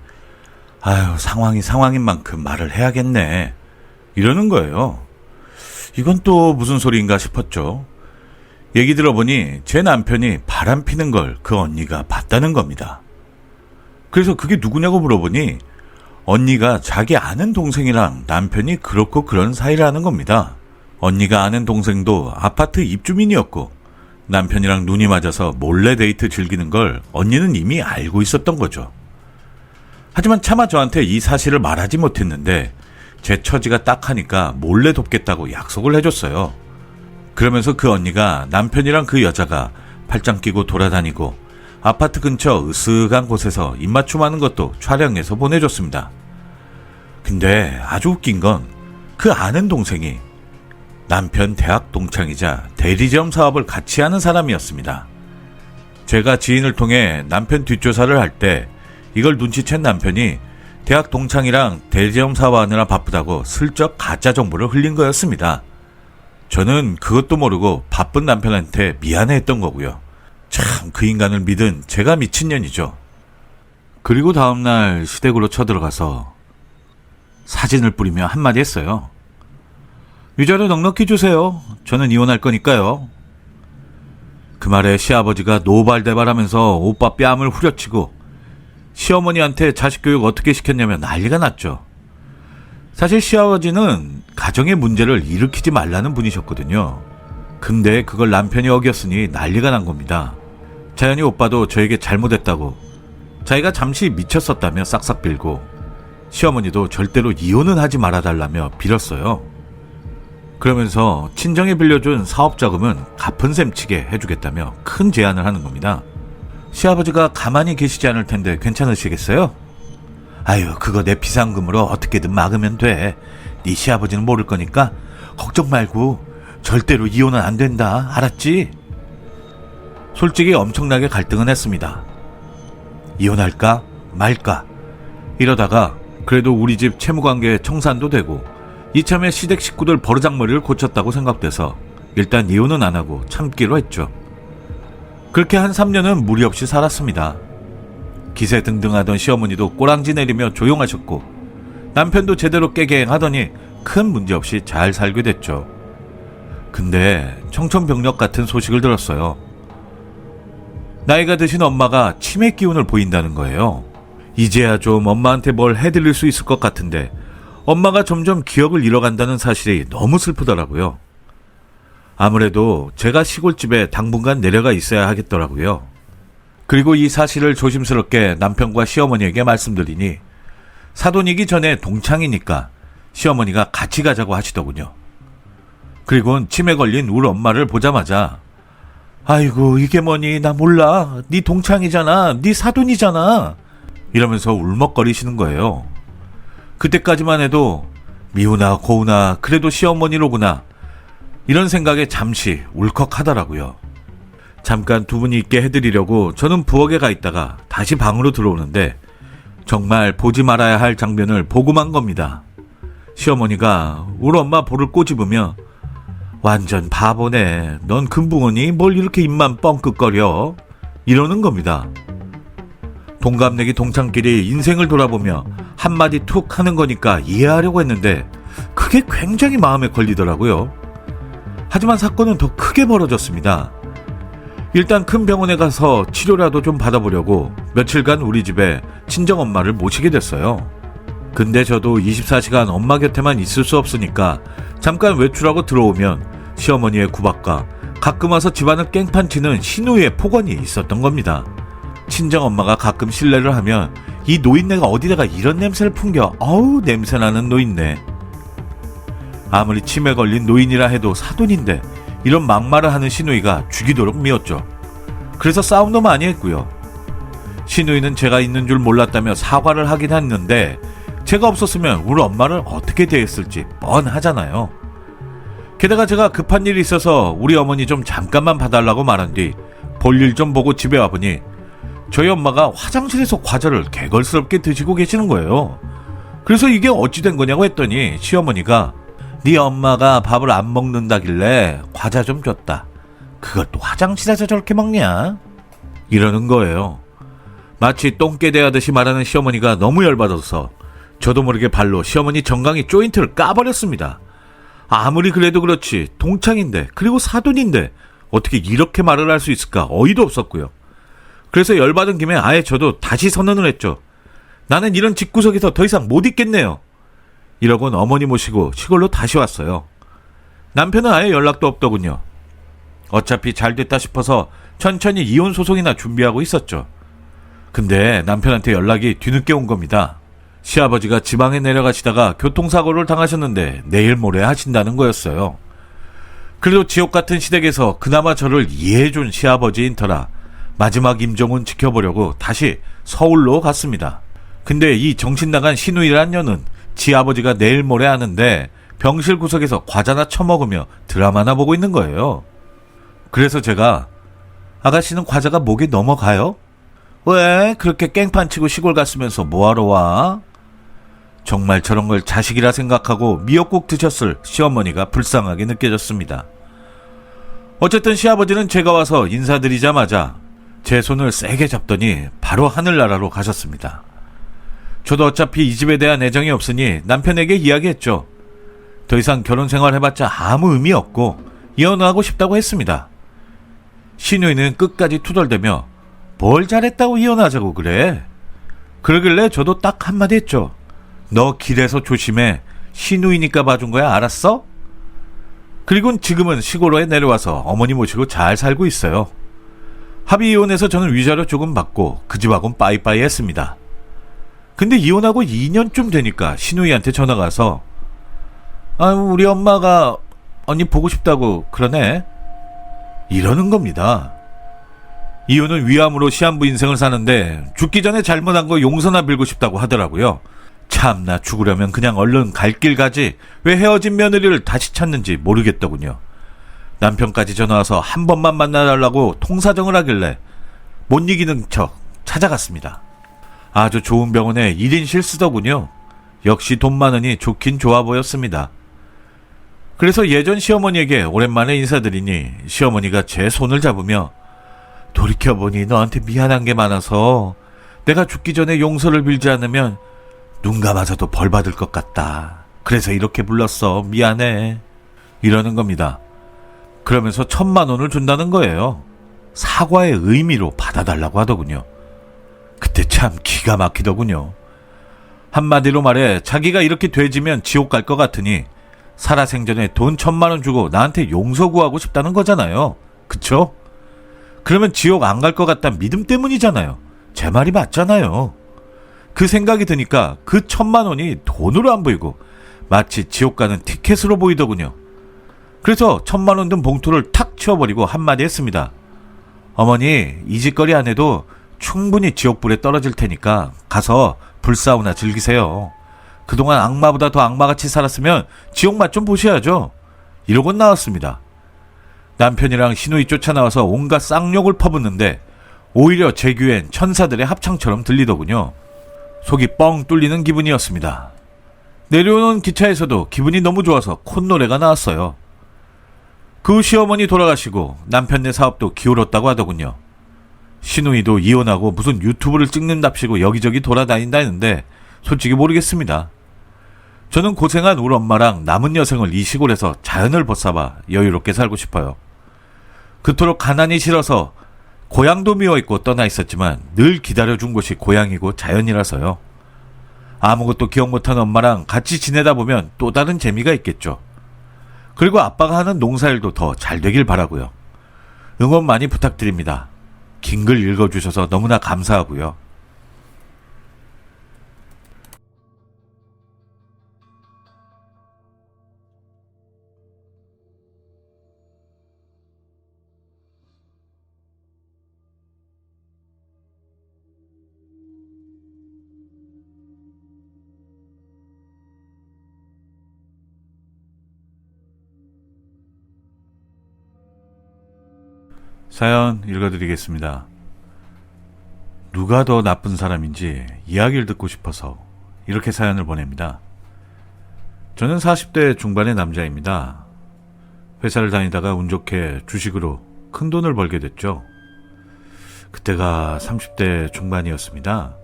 아유, 상황이 상황인 만큼 말을 해야겠네 이러는 거예요. 이건 또 무슨 소리인가 싶었죠. 얘기 들어보니 제 남편이 바람 피는 걸 그 언니가 봤다는 겁니다. 그래서 그게 누구냐고 물어보니 언니가 자기 아는 동생이랑 남편이 그렇고 그런 사이라는 겁니다. 언니가 아는 동생도 아파트 입주민이었고 남편이랑 눈이 맞아서 몰래 데이트 즐기는 걸 언니는 이미 알고 있었던 거죠. 하지만 차마 저한테 이 사실을 말하지 못했는데 제 처지가 딱하니까 몰래 돕겠다고 약속을 해줬어요. 그러면서 그 언니가 남편이랑 그 여자가 팔짱 끼고 돌아다니고 아파트 근처 으슥한 곳에서 입맞춤하는 것도 촬영해서 보내줬습니다. 근데 아주 웃긴 건 그 아는 동생이 남편 대학 동창이자 대리점 사업을 같이 하는 사람이었습니다. 제가 지인을 통해 남편 뒷조사를 할 때 이걸 눈치챈 남편이 대학 동창이랑 대리점 사업하느라 바쁘다고 슬쩍 가짜 정보를 흘린 거였습니다. 저는 그것도 모르고 바쁜 남편한테 미안해했던 거고요. 참 그 인간을 믿은 제가 미친년이죠. 그리고 다음날 시댁으로 쳐들어가서 사진을 뿌리며 한마디 했어요. 위자료 넉넉히 주세요. 저는 이혼할 거니까요. 그 말에 시아버지가 노발대발하면서 오빠 뺨을 후려치고 시어머니한테 자식 교육 어떻게 시켰냐며 난리가 났죠. 사실 시아버지는 가정의 문제를 일으키지 말라는 분이셨거든요. 근데 그걸 남편이 어겼으니 난리가 난 겁니다. 자연히 오빠도 저에게 잘못했다고 자기가 잠시 미쳤었다며 싹싹 빌고 시어머니도 절대로 이혼은 하지 말아달라며 빌었어요. 그러면서 친정이 빌려준 사업자금은 갚은 셈 치게 해주겠다며 큰 제안을 하는 겁니다. 시아버지가 가만히 계시지 않을 텐데 괜찮으시겠어요? 아유, 그거 내 비상금으로 어떻게든 막으면 돼. 네 시아버지는 모를 거니까 걱정 말고 절대로 이혼은 안 된다. 알았지? 솔직히 엄청나게 갈등은 했습니다. 이혼할까 말까 이러다가 그래도 우리 집 채무관계 청산도 되고 이참에 시댁 식구들 버르장머리를 고쳤다고 생각돼서 일단 이혼은 안 하고 참기로 했죠. 그렇게 한 3년은 무리 없이 살았습니다. 기세등등하던 시어머니도 꼬랑지 내리며 조용하셨고 남편도 제대로 깨갱하더니 큰 문제 없이 잘 살게 됐죠. 근데 청천벽력 같은 소식을 들었어요. 나이가 드신 엄마가 치매 기운을 보인다는 거예요. 이제야 좀 엄마한테 뭘 해드릴 수 있을 것 같은데 엄마가 점점 기억을 잃어간다는 사실이 너무 슬프더라고요. 아무래도 제가 시골집에 당분간 내려가 있어야 하겠더라고요. 그리고 이 사실을 조심스럽게 남편과 시어머니에게 말씀드리니 사돈이기 전에 동창이니까 시어머니가 같이 가자고 하시더군요. 그리고는 치매 걸린 우리 엄마를 보자마자 아이고 이게 뭐니 나 몰라 네 동창이잖아 네 사돈이잖아 이러면서 울먹거리시는 거예요. 그때까지만 해도 미우나 고우나 그래도 시어머니로구나 이런 생각에 잠시 울컥하더라고요. 잠깐 두 분이 있게 해드리려고 저는 부엌에 가 있다가 다시 방으로 들어오는데 정말 보지 말아야 할 장면을 보고만 겁니다. 시어머니가 우리 엄마 볼을 꼬집으며 완전 바보네. 넌 금붕어니? 뭘 이렇게 입만 뻥끗거려? 이러는 겁니다. 동갑내기 동창끼리 인생을 돌아보며 한마디 툭 하는 거니까 이해하려고 했는데 그게 굉장히 마음에 걸리더라고요. 하지만 사건은 더 크게 벌어졌습니다. 일단 큰 병원에 가서 치료라도 좀 받아보려고 며칠간 우리 집에 친정엄마를 모시게 됐어요. 근데 저도 24시간 엄마 곁에만 있을 수 없으니까 잠깐 외출하고 들어오면 시어머니의 구박과 가끔 와서 집안을 깽판치는 시누이의 폭언이 있었던 겁니다. 친정엄마가 가끔 실례를 하면 이 노인네가 어디다가 이런 냄새를 풍겨 어우 냄새나는 노인네. 아무리 치매 걸린 노인이라 해도 사돈인데 이런 막말을 하는 시누이가 죽이도록 미웠죠. 그래서 싸움도 많이 했고요. 시누이는 제가 있는 줄 몰랐다며 사과를 하긴 했는데 제가 없었으면 우리 엄마를 어떻게 대했을지 뻔하잖아요. 게다가 제가 급한 일이 있어서 우리 어머니 좀 잠깐만 봐달라고 말한 뒤 볼일 좀 보고 집에 와보니 저희 엄마가 화장실에서 과자를 개걸스럽게 드시고 계시는 거예요. 그래서 이게 어찌 된 거냐고 했더니 시어머니가 네 엄마가 밥을 안 먹는다길래 과자 좀 줬다. 그걸 또 화장실에서 저렇게 먹냐? 이러는 거예요. 마치 똥개 대하듯이 말하는 시어머니가 너무 열받아서 저도 모르게 발로 시어머니 정강이 조인트를 까버렸습니다. 아무리 그래도 그렇지 동창인데 그리고 사돈인데 어떻게 이렇게 말을 할 수 있을까 어이도 없었고요. 그래서 열받은 김에 아예 저도 다시 선언을 했죠. 나는 이런 집구석에서 더 이상 못 있겠네요. 이러곤 어머니 모시고 시골로 다시 왔어요. 남편은 아예 연락도 없더군요. 어차피 잘 됐다 싶어서 천천히 이혼 소송이나 준비하고 있었죠. 근데 남편한테 연락이 뒤늦게 온 겁니다. 시아버지가 지방에 내려가시다가 교통사고를 당하셨는데 내일 모레 하신다는 거였어요. 그래도 지옥 같은 시댁에서 그나마 저를 이해해준 시아버지인 터라 마지막 임종은 지켜보려고 다시 서울로 갔습니다. 근데 이 정신나간 시누이란 년은 지 아버지가 내일 모레 하는데 병실 구석에서 과자나 처먹으며 드라마나 보고 있는 거예요. 그래서 제가 아가씨는 과자가 목에 넘어가요? 왜 그렇게 깽판치고 시골 갔으면서 뭐하러 와? 정말 저런 걸 자식이라 생각하고 미역국 드셨을 시어머니가 불쌍하게 느껴졌습니다. 어쨌든 시아버지는 제가 와서 인사드리자마자 제 손을 세게 잡더니 바로 하늘나라로 가셨습니다. 저도 어차피 이 집에 대한 애정이 없으니 남편에게 이야기했죠. 더 이상 결혼 생활 해봤자 아무 의미 없고 이혼하고 싶다고 했습니다. 시누이는 끝까지 투덜대며 뭘 잘했다고 이혼하자고 그래? 그러길래 저도 딱 한마디 했죠. 너 길에서 조심해. 시누이니까 봐준 거야, 알았어? 그리고는 지금은 시골로에 내려와서 어머니 모시고 잘 살고 있어요. 합의 이혼해서 저는 위자료 조금 받고 그 집하고는 빠이빠이 했습니다. 근데 이혼하고 2년쯤 되니까 시누이한테 전화가 와서 우리 엄마가 언니 보고 싶다고 그러네. 이러는 겁니다. 이유는 위암으로 시한부 인생을 사는데 죽기 전에 잘못한 거 용서나 빌고 싶다고 하더라고요. 참나, 죽으려면 그냥 얼른 갈 길 가지 왜 헤어진 며느리를 다시 찾는지 모르겠더군요. 남편까지 전화와서 한 번만 만나달라고 통사정을 하길래 못 이기는 척 찾아갔습니다. 아주 좋은 병원에 1인실 쓰더군요. 역시 돈 많으니 좋긴 좋아 보였습니다. 그래서 예전 시어머니에게 오랜만에 인사드리니 시어머니가 제 손을 잡으며 돌이켜보니 너한테 미안한 게 많아서 내가 죽기 전에 용서를 빌지 않으면 눈 감아서도 벌 받을 것 같다. 그래서 이렇게 불렀어. 미안해. 이러는 겁니다. 그러면서 1,000만 원을 준다는 거예요. 사과의 의미로 받아달라고 하더군요. 그때 참 기가 막히더군요. 한마디로 말해 자기가 이렇게 돼지면 지옥 갈 것 같으니 살아생전에 돈 1,000만 원 주고 나한테 용서 구하고 싶다는 거잖아요. 그쵸? 그러면 지옥 안 갈 것 같다는 믿음 때문이잖아요. 제 말이 맞잖아요. 그 생각이 드니까 그 1,000만 원이 돈으로 안 보이고 마치 지옥 가는 티켓으로 보이더군요. 그래서 1,000만 원 든 봉투를 탁 치워버리고 한마디 했습니다. 어머니, 이 짓거리 안 해도 충분히 지옥불에 떨어질 테니까 가서 불사우나 즐기세요. 그동안 악마보다 더 악마같이 살았으면 지옥 맛 좀 보셔야죠. 이러고 나왔습니다. 남편이랑 시누이 쫓아나와서 온갖 쌍욕을 퍼붓는데 오히려 제 귀엔 천사들의 합창처럼 들리더군요. 속이 뻥 뚫리는 기분이었습니다. 내려오는 기차에서도 기분이 너무 좋아서 콧노래가 나왔어요. 그 후 시어머니 돌아가시고 남편네 사업도 기울었다고 하더군요. 시누이도 이혼하고 무슨 유튜브를 찍는답시고 여기저기 돌아다닌다는데 솔직히 모르겠습니다. 저는 고생한 우리 엄마랑 남은 여생을 이 시골에서 자연을 벗삼아 여유롭게 살고 싶어요. 그토록 가난이 싫어서 고향도 미워있고 떠나 있었지만 늘 기다려준 곳이 고향이고 자연이라서요. 아무것도 기억 못하는 엄마랑 같이 지내다 보면 또 다른 재미가 있겠죠. 그리고 아빠가 하는 농사일도 더 잘 되길 바라고요. 응원 많이 부탁드립니다. 긴 글 읽어주셔서 너무나 감사하고요. 사연 읽어드리겠습니다. 누가 더 나쁜 사람인지 이야기를 듣고 싶어서 이렇게 사연을 보냅니다. 저는 40대 중반의 남자입니다. 회사를 다니다가 운 좋게 주식으로 큰 돈을 벌게 됐죠. 그때가 30대 중반이었습니다.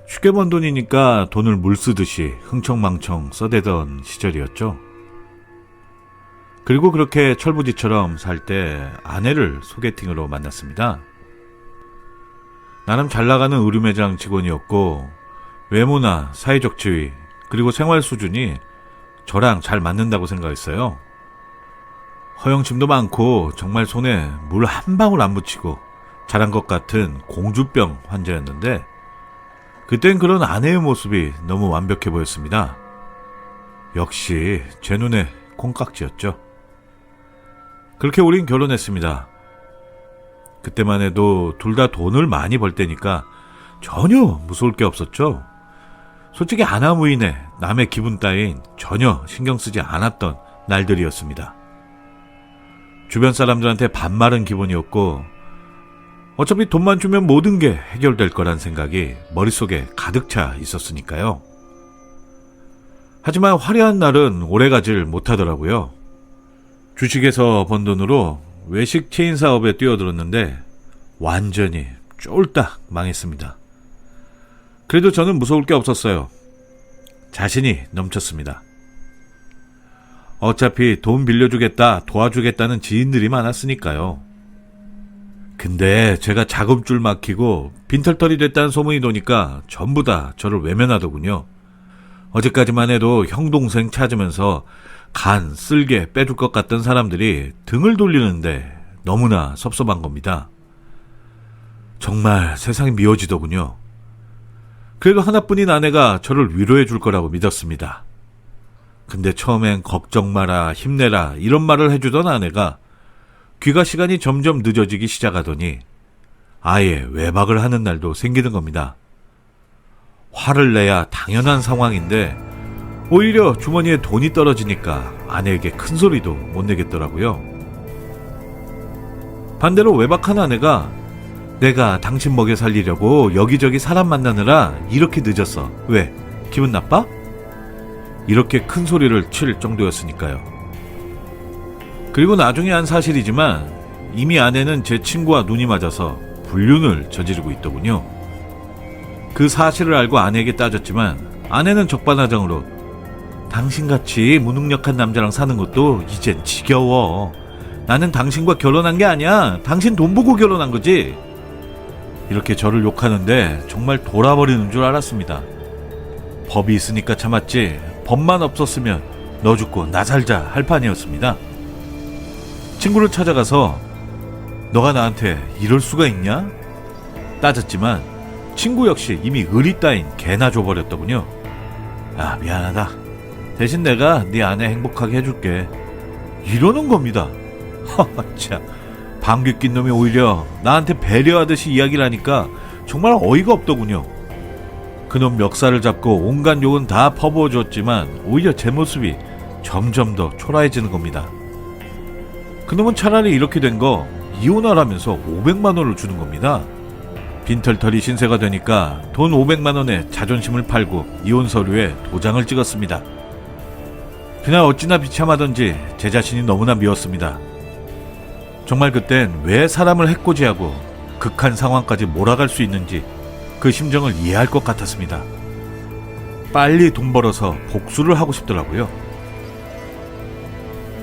쉽게 번 돈이니까 돈을 물 쓰듯이 흥청망청 써대던 시절이었죠. 그리고 그렇게 철부지처럼 살 때 아내를 소개팅으로 만났습니다. 나름 잘나가는 의류매장 직원이었고 외모나 사회적 지위 그리고 생활 수준이 저랑 잘 맞는다고 생각했어요. 허영심도 많고 정말 손에 물 한 방울 안 묻히고 자란 것 같은 공주병 환자였는데 그땐 그런 아내의 모습이 너무 완벽해 보였습니다. 역시 제 눈에 콩깍지였죠. 그렇게 우린 결혼했습니다. 그때만 해도 둘 다 돈을 많이 벌 때니까 전혀 무서울 게 없었죠. 솔직히 아나무인에 남의 기분 따윈 전혀 신경 쓰지 않았던 날들이었습니다. 주변 사람들한테 반말은 기본이었고 어차피 돈만 주면 모든 게 해결될 거란 생각이 머릿속에 가득 차 있었으니까요. 하지만 화려한 날은 오래가질 못하더라고요. 주식에서 번 돈으로 외식 체인 사업에 뛰어들었는데 완전히 쫄딱 망했습니다. 그래도 저는 무서울 게 없었어요. 자신이 넘쳤습니다. 어차피 돈 빌려주겠다, 도와주겠다는 지인들이 많았으니까요. 근데 제가 자금줄 막히고 빈털털이 됐다는 소문이 도니까 전부 다 저를 외면하더군요. 어제까지만 해도 형 동생 찾으면서 간 쓸개 빼줄 것 같던 사람들이 등을 돌리는데 너무나 섭섭한 겁니다. 정말 세상이 미워지더군요. 그래도 하나뿐인 아내가 저를 위로해 줄 거라고 믿었습니다. 근데 처음엔 걱정 마라, 힘내라 이런 말을 해주던 아내가 귀가 시간이 점점 늦어지기 시작하더니 아예 외박을 하는 날도 생기는 겁니다. 화를 내야 당연한 상황인데 오히려 주머니에 돈이 떨어지니까 아내에게 큰 소리도 못 내겠더라고요. 반대로 외박한 아내가 내가 당신 먹여 살리려고 여기저기 사람 만나느라 이렇게 늦었어. 왜? 기분 나빠? 이렇게 큰 소리를 칠 정도였으니까요. 그리고 나중에 한 사실이지만 이미 아내는 제 친구와 눈이 맞아서 불륜을 저지르고 있더군요. 그 사실을 알고 아내에게 따졌지만 아내는 적반하장으로 당신같이 무능력한 남자랑 사는 것도 이젠 지겨워. 나는 당신과 결혼한 게 아니야. 당신 돈 보고 결혼한 거지. 이렇게 저를 욕하는데 정말 돌아버리는 줄 알았습니다. 법이 있으니까 참았지 법만 없었으면 너 죽고 나 살자 할 판이었습니다. 친구를 찾아가서 너가 나한테 이럴 수가 있냐? 따졌지만 친구 역시 이미 의리 따윈 개나 줘버렸더군요. 아, 미안하다. 대신 내가 네 아내 행복하게 해줄게. 이러는 겁니다. 허허, 방귀 낀 놈이 오히려 나한테 배려하듯이 이야기를 하니까 정말 어이가 없더군요. 그놈 멱살을 잡고 온갖 욕은 다 퍼부어줬지만 오히려 제 모습이 점점 더 초라해지는 겁니다. 그놈은 차라리 이렇게 된 거 이혼하라면서 500만 원을 주는 겁니다. 빈털털이 신세가 되니까 돈 500만 원에 자존심을 팔고 이혼 서류에 도장을 찍었습니다. 그냥 어찌나 비참하던지 제 자신이 너무나 미웠습니다. 정말 그땐 왜 사람을 해코지하고 극한 상황까지 몰아갈 수 있는지 그 심정을 이해할 것 같았습니다. 빨리 돈 벌어서 복수를 하고 싶더라고요.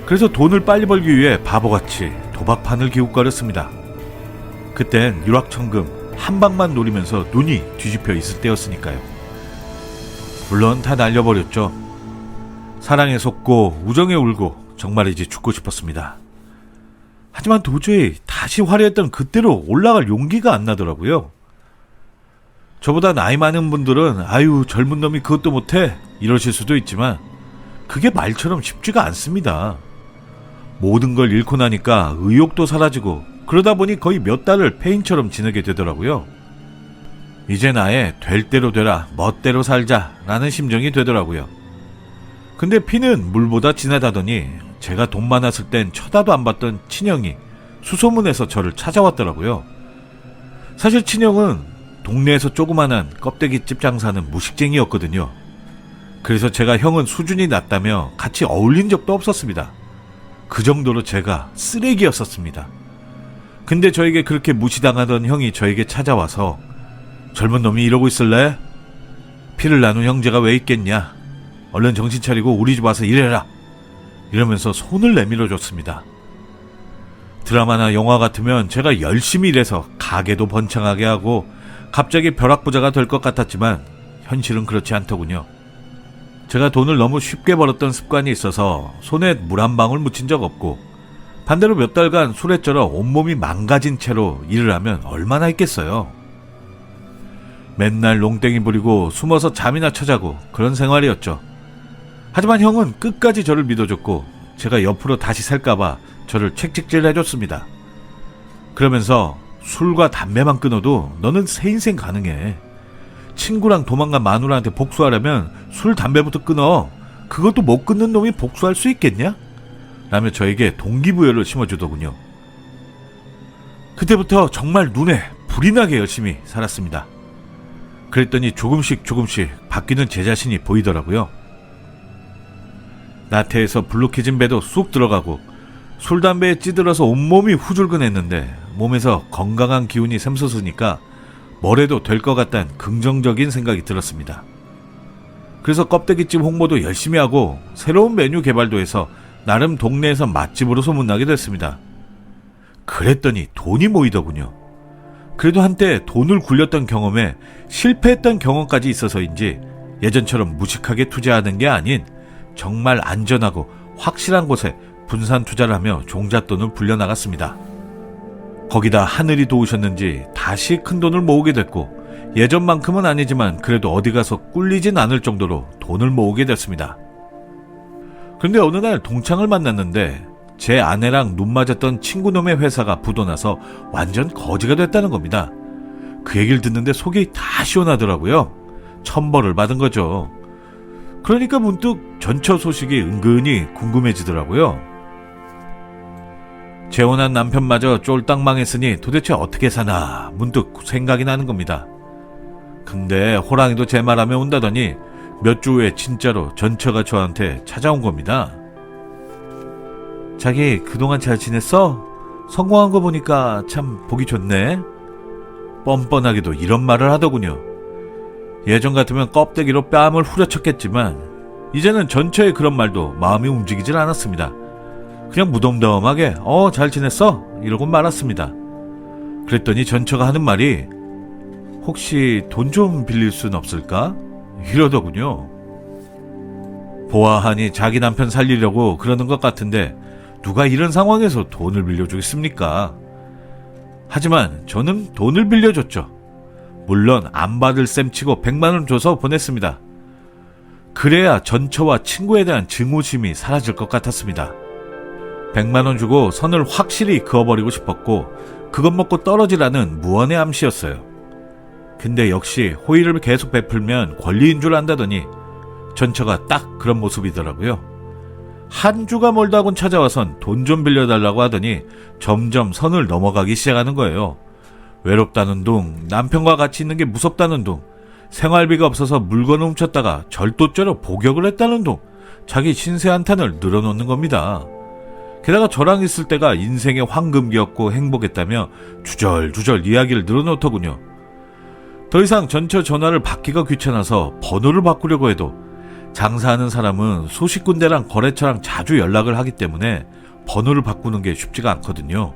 그래서 돈을 빨리 벌기 위해 바보같이 도박판을 기웃거렸습니다. 그땐 유락천금 한 방만 노리면서 눈이 뒤집혀 있을 때였으니까요. 물론 다 날려버렸죠. 사랑에 속고 우정에 울고 정말이지 죽고 싶었습니다. 하지만 도저히 다시 화려했던 그때로 올라갈 용기가 안 나더라고요. 저보다 나이 많은 분들은 아유 젊은 놈이 그것도 못해 이러실 수도 있지만 그게 말처럼 쉽지가 않습니다. 모든 걸 잃고 나니까 의욕도 사라지고 그러다 보니 거의 몇 달을 폐인처럼 지내게 되더라고요. 이젠 아예 될 대로 되라 멋대로 살자 라는 심정이 되더라고요. 근데 피는 물보다 진하다더니 제가 돈 많았을 땐 쳐다도 안 봤던 친형이 수소문해서 저를 찾아왔더라고요. 사실 친형은 동네에서 조그만한 껍데기집 장사는 무식쟁이였거든요. 그래서 제가 형은 수준이 낮다며 같이 어울린 적도 없었습니다. 그 정도로 제가 쓰레기였었습니다. 근데 저에게 그렇게 무시당하던 형이 저에게 찾아와서 젊은 놈이 이러고 있을래? 피를 나눈 형제가 왜 있겠냐? 얼른 정신 차리고 우리 집 와서 일해라. 이러면서 손을 내밀어 줬습니다. 드라마나 영화 같으면 제가 열심히 일해서 가게도 번창하게 하고 갑자기 벼락부자가 될 것 같았지만 현실은 그렇지 않더군요. 제가 돈을 너무 쉽게 벌었던 습관이 있어서 손에 물 한 방울 묻힌 적 없고 반대로 몇 달간 술에 쩔어 온몸이 망가진 채로 일을 하면 얼마나 있겠어요. 맨날 농땡이 부리고 숨어서 잠이나 쳐자고 그런 생활이었죠. 하지만 형은 끝까지 저를 믿어줬고 제가 옆으로 다시 살까봐 저를 책찍질 해줬습니다. 그러면서 술과 담배만 끊어도 너는 새 인생 가능해. 친구랑 도망간 마누라한테 복수하려면 술, 담배부터 끊어. 그것도 못 끊는 놈이 복수할 수 있겠냐? 라며 저에게 동기부여를 심어주더군요. 그때부터 정말 눈에 불이 나게 열심히 살았습니다. 그랬더니 조금씩 바뀌는 제 자신이 보이더라고요. 나태해서 불룩해진 배도 쑥 들어가고 술, 담배에 찌들어서 온몸이 후줄근했는데 몸에서 건강한 기운이 샘솟으니까 뭐래도 될 것 같다는 긍정적인 생각이 들었습니다. 그래서 껍데기집 홍보도 열심히 하고 새로운 메뉴 개발도 해서 나름 동네에서 맛집으로 소문나게 됐습니다. 그랬더니 돈이 모이더군요. 그래도 한때 돈을 굴렸던 경험에 실패했던 경험까지 있어서인지 예전처럼 무식하게 투자하는 게 아닌 정말 안전하고 확실한 곳에 분산 투자를 하며 종잣돈을 불려나갔습니다. 거기다 하늘이 도우셨는지 다시 큰 돈을 모으게 됐고 예전만큼은 아니지만 그래도 어디 가서 꿀리진 않을 정도로 돈을 모으게 됐습니다. 근데 어느 날 동창을 만났는데 제 아내랑 눈 맞았던 친구놈의 회사가 부도나서 완전 거지가 됐다는 겁니다. 그 얘기를 듣는데 속이 다 시원하더라고요. 천벌을 받은 거죠. 그러니까 문득 전처 소식이 은근히 궁금해지더라고요. 재혼한 남편마저 쫄딱 망했으니 도대체 어떻게 사나 문득 생각이 나는 겁니다. 근데 호랑이도 제 말하며 온다더니 몇 주 후에 진짜로 전처가 저한테 찾아온 겁니다. 자기 그동안 잘 지냈어? 성공한 거 보니까 참 보기 좋네. 뻔뻔하게도 이런 말을 하더군요. 예전 같으면 껍데기로 뺨을 후려쳤겠지만 이제는 전처의 그런 말도 마음이 움직이질 않았습니다. 그냥 무덤덤하게 잘 지냈어? 이러고 말았습니다. 그랬더니 전처가 하는 말이 혹시 돈 좀 빌릴 순 없을까? 이러더군요. 보아하니 자기 남편 살리려고 그러는 것 같은데 누가 이런 상황에서 돈을 빌려주겠습니까? 하지만 저는 돈을 빌려줬죠. 물론 안 받을 셈치고 100만원 줘서 보냈습니다. 그래야 전처와 친구에 대한 증오심이 사라질 것 같았습니다. 100만원 주고 선을 확실히 그어버리고 싶었고 그것 먹고 떨어지라는 무언의 암시였어요. 근데 역시 호의를 계속 베풀면 권리인 줄 안다더니 전처가 딱 그런 모습이더라고요. 한 주가 멀다곤 찾아와선 돈 좀 빌려달라고 하더니 점점 선을 넘어가기 시작하는 거예요. 외롭다는 둥, 남편과 같이 있는 게 무섭다는 둥, 생활비가 없어서 물건을 훔쳤다가 절도죄로 복역을 했다는 둥, 자기 신세 한탄을 늘어놓는 겁니다. 게다가 저랑 있을 때가 인생의 황금기였고 행복했다며 주절주절 이야기를 늘어놓더군요. 더 이상 전처 전화를 받기가 귀찮아서 번호를 바꾸려고 해도 장사하는 사람은 수십 군데랑 거래처랑 자주 연락을 하기 때문에 번호를 바꾸는 게 쉽지가 않거든요.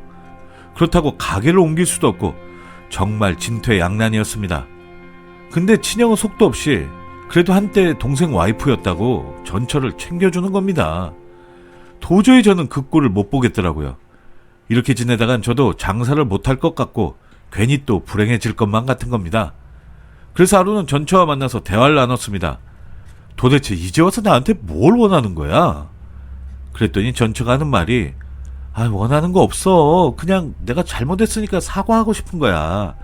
그렇다고 가게를 옮길 수도 없고 정말 진퇴양난이었습니다. 근데 친형은 속도 없이 그래도 한때 동생 와이프였다고 전처를 챙겨주는 겁니다. 도저히 저는 그 꼴을 못 보겠더라고요. 이렇게 지내다간 저도 장사를 못할 것 같고 괜히 또 불행해질 것만 같은 겁니다. 그래서 하루는 전처와 만나서 대화를 나눴습니다. 도대체 이제 와서 나한테 뭘 원하는 거야? 그랬더니 전처가 하는 말이 원하는 거 없어. 그냥 내가 잘못했으니까 사과하고 싶은 거야.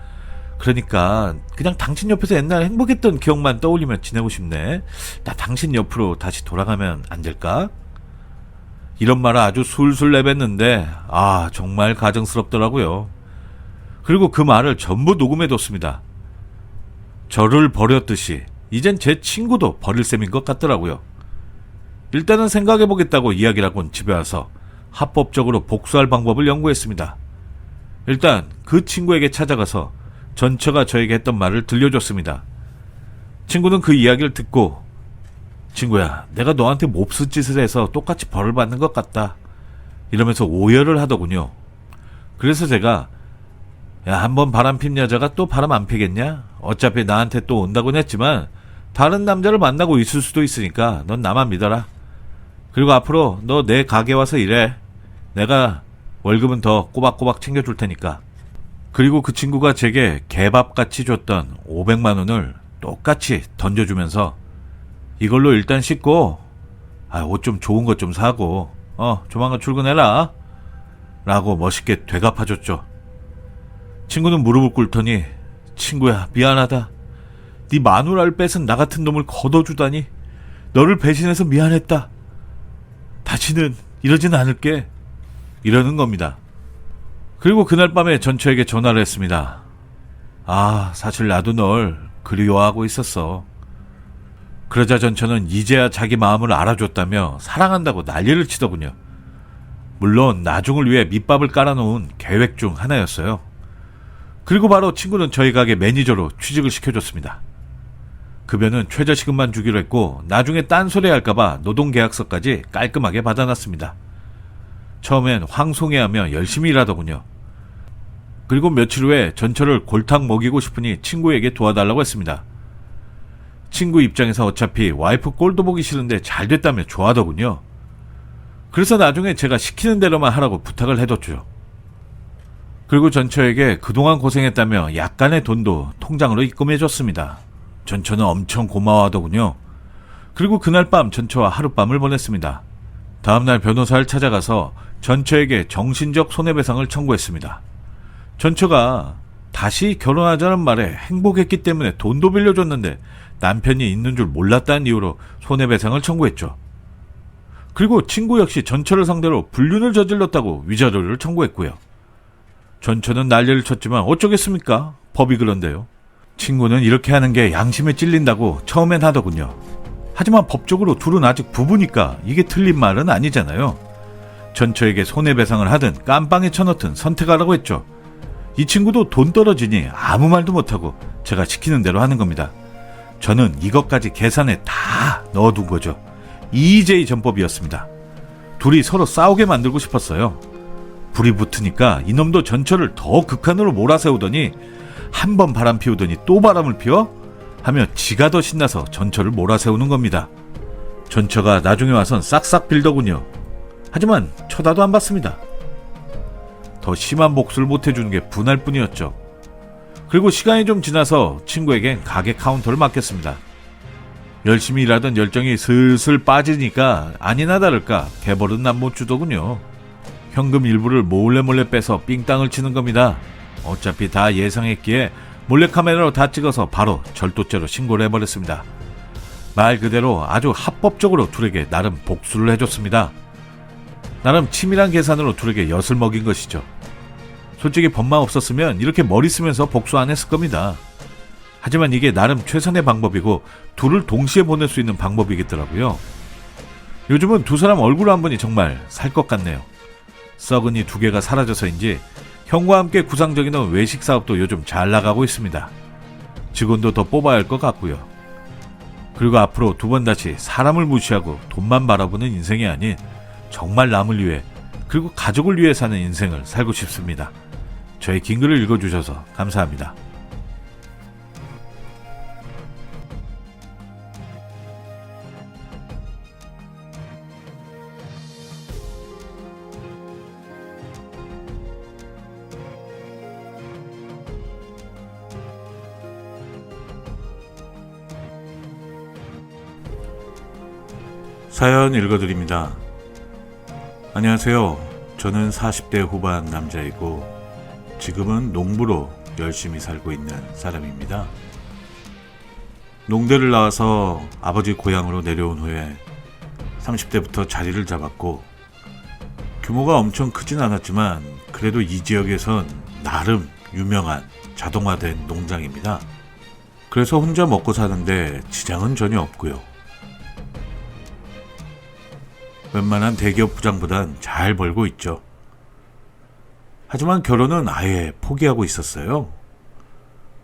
그러니까 그냥 당신 옆에서 옛날 행복했던 기억만 떠올리며 지내고 싶네. 나 당신 옆으로 다시 돌아가면 안 될까? 이런 말을 아주 술술 내뱉는데 정말 가정스럽더라고요. 그리고 그 말을 전부 녹음해뒀습니다. 저를 버렸듯이 이젠 제 친구도 버릴 셈인 것 같더라고요. 일단은 생각해보겠다고 이야기를 하곤 집에 와서 합법적으로 복수할 방법을 연구했습니다. 일단 그 친구에게 찾아가서 전처가 저에게 했던 말을 들려줬습니다. 친구는 그 이야기를 듣고 친구야, 내가 너한테 몹쓸 짓을 해서 똑같이 벌을 받는 것 같다 이러면서 오열을 하더군요. 그래서 제가 한번 바람 핀 여자가 또 바람 안 피겠냐? 어차피 나한테 또 온다곤 했지만 다른 남자를 만나고 있을 수도 있으니까 넌 나만 믿어라. 그리고 앞으로 너 내 가게 와서 일해. 내가 월급은 더 꼬박꼬박 챙겨줄 테니까. 그리고 그 친구가 제게 개밥같이 줬던 500만 원을 똑같이 던져주면서 이걸로 일단 씻고 옷 좀 좋은 것 좀 사고 조만간 출근해라 라고 멋있게 되갚아줬죠. 친구는 무릎을 꿇더니 친구야, 미안하다. 네 마누라를 뺏은 나 같은 놈을 걷어주다니. 너를 배신해서 미안했다. 다시는 이러진 않을게. 이러는 겁니다. 그리고 그날 밤에 전처에게 전화를 했습니다. 사실 나도 널 그리워하고 있었어. 그러자 전처는 이제야 자기 마음을 알아줬다며 사랑한다고 난리를 치더군요. 물론 나중을 위해 밑밥을 깔아놓은 계획 중 하나였어요. 그리고 바로 친구는 저희 가게 매니저로 취직을 시켜줬습니다. 급여는 최저시급만 주기로 했고 나중에 딴소리 할까봐 노동계약서까지 깔끔하게 받아놨습니다. 처음엔 황송해하며 열심히 일하더군요. 그리고 며칠 후에 전처를 골탕 먹이고 싶으니 친구에게 도와달라고 했습니다. 친구 입장에서 어차피 와이프 꼴도 보기 싫은데 잘 됐다며 좋아하더군요. 그래서 나중에 제가 시키는 대로만 하라고 부탁을 해뒀죠. 그리고 전처에게 그동안 고생했다며 약간의 돈도 통장으로 입금해줬습니다. 전처는 엄청 고마워하더군요. 그리고 그날 밤 전처와 하룻밤을 보냈습니다. 다음날 변호사를 찾아가서 전처에게 정신적 손해배상을 청구했습니다. 전처가 다시 결혼하자는 말에 행복했기 때문에 돈도 빌려줬는데 남편이 있는 줄 몰랐다는 이유로 손해배상을 청구했죠. 그리고 친구 역시 전처를 상대로 불륜을 저질렀다고 위자료를 청구했고요. 전처는 난리를 쳤지만 어쩌겠습니까? 법이 그런데요. 친구는 이렇게 하는 게 양심에 찔린다고 처음엔 하더군요. 하지만 법적으로 둘은 아직 부부니까 이게 틀린 말은 아니잖아요. 전처에게 손해배상을 하든 깜빵에 쳐넣든 선택하라고 했죠. 이 친구도 돈 떨어지니 아무 말도 못하고 제가 시키는 대로 하는 겁니다. 저는 이것까지 계산에 다 넣어둔 거죠. EJ 전법이었습니다. 둘이 서로 싸우게 만들고 싶었어요. 불이 붙으니까 이놈도 전처를 더 극한으로 몰아세우더니 한 번 바람 피우더니 또 바람을 피워? 하며 지가 더 신나서 전처를 몰아세우는 겁니다. 전처가 나중에 와선 싹싹 빌더군요. 하지만 쳐다도 안 봤습니다. 더 심한 복수를 못해주는 게 분할 뿐이었죠. 그리고 시간이 좀 지나서 친구에겐 가게 카운터를 맡겼습니다. 열심히 일하던 열정이 슬슬 빠지니까 아니나 다를까 개벌은 안 못 주더군요. 현금 일부를 몰래 빼서 삥땅을 치는 겁니다. 어차피 다 예상했기에 몰래카메라로 다 찍어서 바로 절도죄로 신고를 해버렸습니다. 말 그대로 아주 합법적으로 둘에게 나름 복수를 해줬습니다. 나름 치밀한 계산으로 둘에게 엿을 먹인 것이죠. 솔직히 법만 없었으면 이렇게 머리 쓰면서 복수 안 했을 겁니다. 하지만 이게 나름 최선의 방법이고 둘을 동시에 보낼 수 있는 방법이겠더라고요. 요즘은 두 사람 얼굴 한 번이 정말 살 것 같네요. 썩은이 두 개가 사라져서인지 형과 함께 구상적인 외식 사업도 요즘 잘 나가고 있습니다. 직원도 더 뽑아야 할 것 같고요. 그리고 앞으로 두 번 다시 사람을 무시하고 돈만 바라보는 인생이 아닌 정말 남을 위해 그리고 가족을 위해 사는 인생을 살고 싶습니다. 저의 긴 글을 읽어주셔서 감사합니다. 사연 읽어드립니다. 안녕하세요. 저는 40대 후반 남자이고 지금은 농부로 열심히 살고 있는 사람입니다. 농대를 나와서 아버지 고향으로 내려온 후에 30대부터 자리를 잡았고 규모가 엄청 크진 않았지만 그래도 이 지역에선 나름 유명한 자동화된 농장입니다. 그래서 혼자 먹고 사는데 지장은 전혀 없고요. 웬만한 대기업 부장보단 잘 벌고 있죠. 하지만 결혼은 아예 포기하고 있었어요.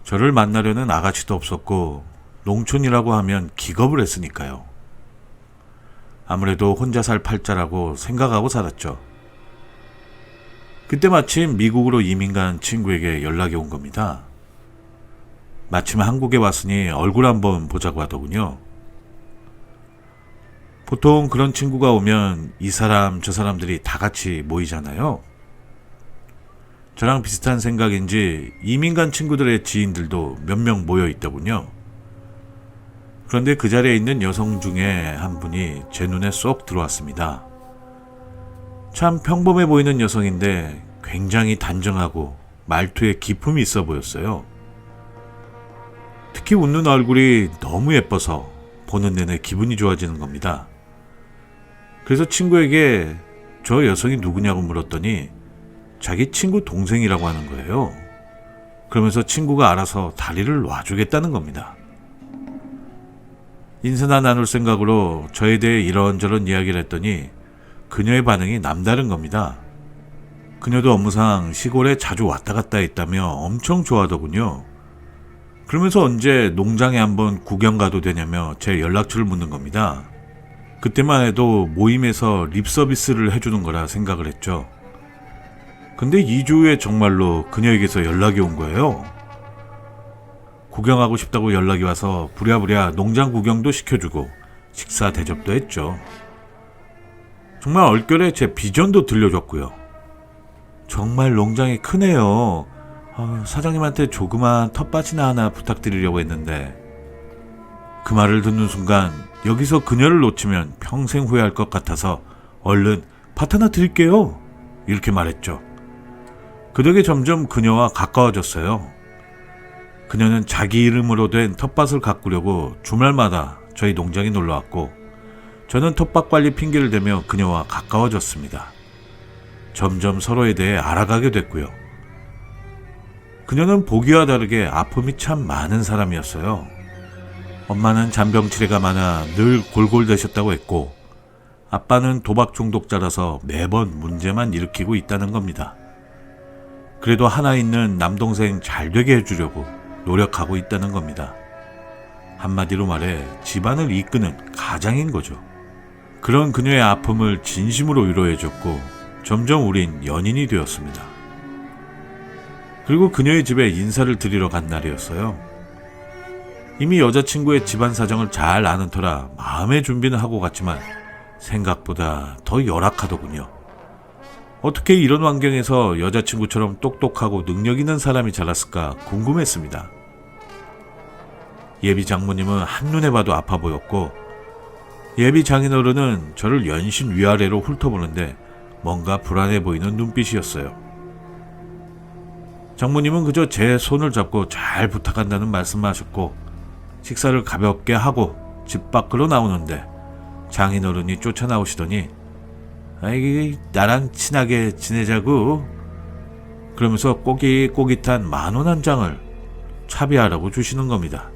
저를 만나려는 아가씨도 없었고 농촌이라고 하면 기겁을 했으니까요. 아무래도 혼자 살 팔자라고 생각하고 살았죠. 그때 마침 미국으로 이민 간 친구에게 연락이 온 겁니다. 마침 한국에 왔으니 얼굴 한번 보자고 하더군요. 보통 그런 친구가 오면 이 사람 저 사람들이 다 같이 모이잖아요. 저랑 비슷한 생각인지 이민 간 친구들의 지인들도 몇 명 모여 있더군요. 그런데 그 자리에 있는 여성 중에 한 분이 제 눈에 쏙 들어왔습니다. 참 평범해 보이는 여성인데 굉장히 단정하고 말투에 기품이 있어 보였어요. 특히 웃는 얼굴이 너무 예뻐서 보는 내내 기분이 좋아지는 겁니다. 그래서 친구에게 저 여성이 누구냐고 물었더니 자기 친구 동생이라고 하는 거예요. 그러면서 친구가 알아서 다리를 놔주겠다는 겁니다. 인사나 나눌 생각으로 저에 대해 이런저런 이야기를 했더니 그녀의 반응이 남다른 겁니다. 그녀도 업무상 시골에 자주 왔다 갔다 했다며 엄청 좋아하더군요. 그러면서 언제 농장에 한번 구경 가도 되냐며 제 연락처를 묻는 겁니다. 그때만 해도 모임에서 립서비스를 해주는 거라 생각을 했죠. 근데 2주 후에 정말로 그녀에게서 연락이 온 거예요. 구경하고 싶다고 연락이 와서 부랴부랴 농장 구경도 시켜주고 식사 대접도 했죠. 정말 얼결에 제 비전도 들려줬고요. 정말 농장이 크네요. 사장님한테 조그만 텃밭이나 하나 부탁드리려고 했는데 그 말을 듣는 순간 여기서 그녀를 놓치면 평생 후회할 것 같아서 얼른 밭 하나 드릴게요. 이렇게 말했죠. 그 덕에 점점 그녀와 가까워졌어요. 그녀는 자기 이름으로 된 텃밭을 가꾸려고 주말마다 저희 농장에 놀러왔고 저는 텃밭 관리 핑계를 대며 그녀와 가까워졌습니다. 점점 서로에 대해 알아가게 됐고요. 그녀는 보기와 다르게 아픔이 참 많은 사람이었어요. 엄마는 잔병치레가 많아 늘 골골대셨다고 했고 아빠는 도박 중독자라서 매번 문제만 일으키고 있다는 겁니다. 그래도 하나 있는 남동생 잘 되게 해주려고 노력하고 있다는 겁니다. 한마디로 말해 집안을 이끄는 가장인 거죠. 그런 그녀의 아픔을 진심으로 위로해줬고 점점 우린 연인이 되었습니다. 그리고 그녀의 집에 인사를 드리러 간 날이었어요. 이미 여자친구의 집안 사정을 잘 아는 터라 마음의 준비는 하고 갔지만 생각보다 더 열악하더군요. 어떻게 이런 환경에서 여자친구처럼 똑똑하고 능력 있는 사람이 자랐을까 궁금했습니다. 예비 장모님은 한눈에 봐도 아파 보였고 예비 장인어른은 저를 연신 위아래로 훑어보는데 뭔가 불안해 보이는 눈빛이었어요. 장모님은 그저 제 손을 잡고 잘 부탁한다는 말씀만 하셨고 식사를 가볍게 하고 집 밖으로 나오는데 장인어른이 쫓아나오시더니 아이 나랑 친하게 지내자고 그러면서 꼬깃꼬깃한 10,000원 한 장을 차비하라고 주시는 겁니다.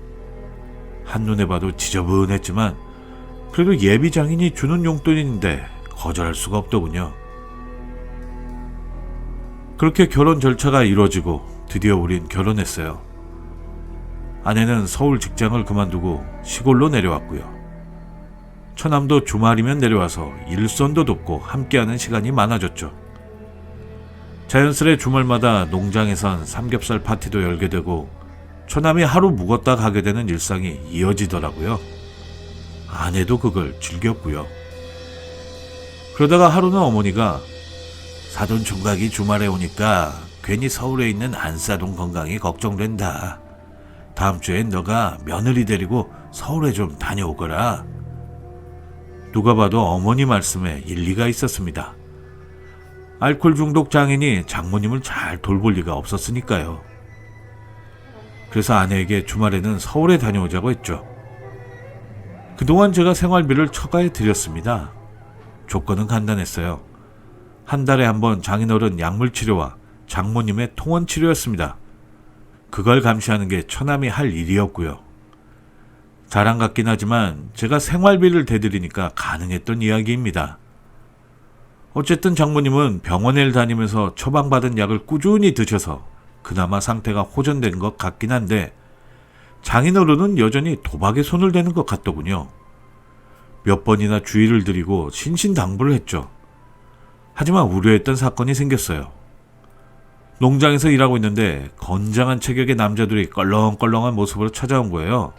한눈에 봐도 지저분했지만 그래도 예비 장인이 주는 용돈인데 거절할 수가 없더군요. 그렇게 결혼 절차가 이루어지고 드디어 우린 결혼했어요. 아내는 서울 직장을 그만두고 시골로 내려왔고요. 처남도 주말이면 내려와서 일손도 돕고 함께하는 시간이 많아졌죠. 자연스레 주말마다 농장에선 삼겹살 파티도 열게 되고 처남이 하루 묵었다 가게 되는 일상이 이어지더라고요. 아내도 그걸 즐겼고요. 그러다가 하루는 어머니가 사돈 총각이 주말에 오니까 괜히 서울에 있는 안사동 건강이 걱정된다. 다음 주엔 너가 며느리 데리고 서울에 좀 다녀오거라. 누가 봐도 어머니 말씀에 일리가 있었습니다. 알코올 중독 장인이 장모님을 잘 돌볼 리가 없었으니까요. 그래서 아내에게 주말에는 서울에 다녀오자고 했죠. 그동안 제가 생활비를 처가해 드렸습니다. 조건은 간단했어요. 한 달에 한 번 장인어른 약물치료와 장모님의 통원치료였습니다. 그걸 감시하는 게 처남이 할 일이었고요. 자랑 같긴 하지만 제가 생활비를 대드리니까 가능했던 이야기입니다. 어쨌든 장모님은 병원에 다니면서 처방받은 약을 꾸준히 드셔서 그나마 상태가 호전된 것 같긴 한데 장인어른은 여전히 도박에 손을 대는 것 같더군요. 몇 번이나 주의를 드리고 신신당부를 했죠. 하지만 우려했던 사건이 생겼어요. 농장에서 일하고 있는데 건장한 체격의 남자들이 껄렁껄렁한 모습으로 찾아온 거예요.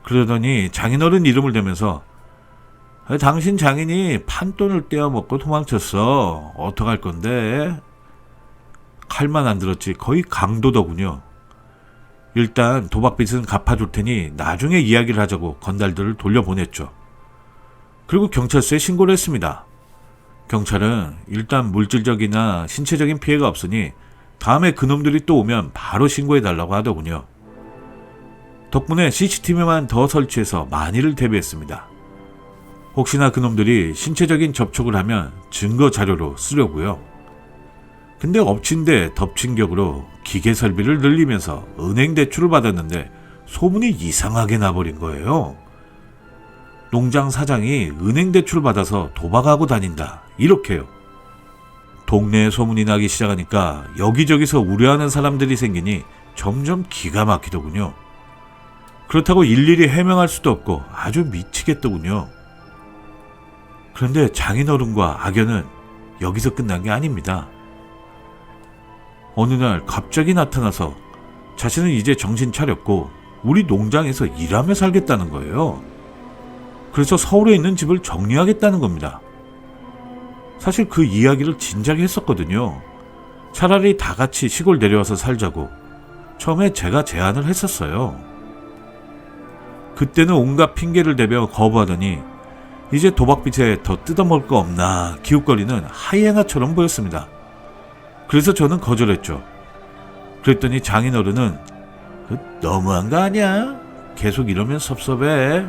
그러더니 장인어른 이름을 대면서 당신 장인이 판돈을 떼어먹고 도망쳤어. 어떡할 건데? 칼만 안 들었지 거의 강도더군요. 일단 도박빚은 갚아줄 테니 나중에 이야기를 하자고 건달들을 돌려보냈죠. 그리고 경찰서에 신고를 했습니다. 경찰은 일단 물질적이나 신체적인 피해가 없으니 다음에 그놈들이 또 오면 바로 신고해달라고 하더군요. 덕분에 CCTV만 더 설치해서 만일을 대비했습니다. 혹시나 그놈들이 신체적인 접촉을 하면 증거 자료로 쓰려고요. 근데 엎친 데 덮친 격으로 기계 설비를 늘리면서 은행 대출을 받았는데 소문이 이상하게 나버린 거예요. 농장 사장이 은행 대출 받아서 도박하고 다닌다. 이렇게요. 동네에 소문이 나기 시작하니까 여기저기서 우려하는 사람들이 생기니 점점 기가 막히더군요. 그렇다고 일일이 해명할 수도 없고 아주 미치겠더군요. 그런데 장인어른과 악연은 여기서 끝난 게 아닙니다. 어느 날 갑자기 나타나서 자신은 이제 정신 차렸고 우리 농장에서 일하며 살겠다는 거예요. 그래서 서울에 있는 집을 정리하겠다는 겁니다. 사실 그 이야기를 진작에 했었거든요. 차라리 다 같이 시골 내려와서 살자고 처음에 제가 제안을 했었어요. 그때는 온갖 핑계를 대며 거부하더니 이제 도박빚에 더 뜯어먹을 거 없나 기웃거리는 하이에나처럼 보였습니다. 그래서 저는 거절했죠. 그랬더니 장인어른은 너무한 거 아니야? 계속 이러면 섭섭해.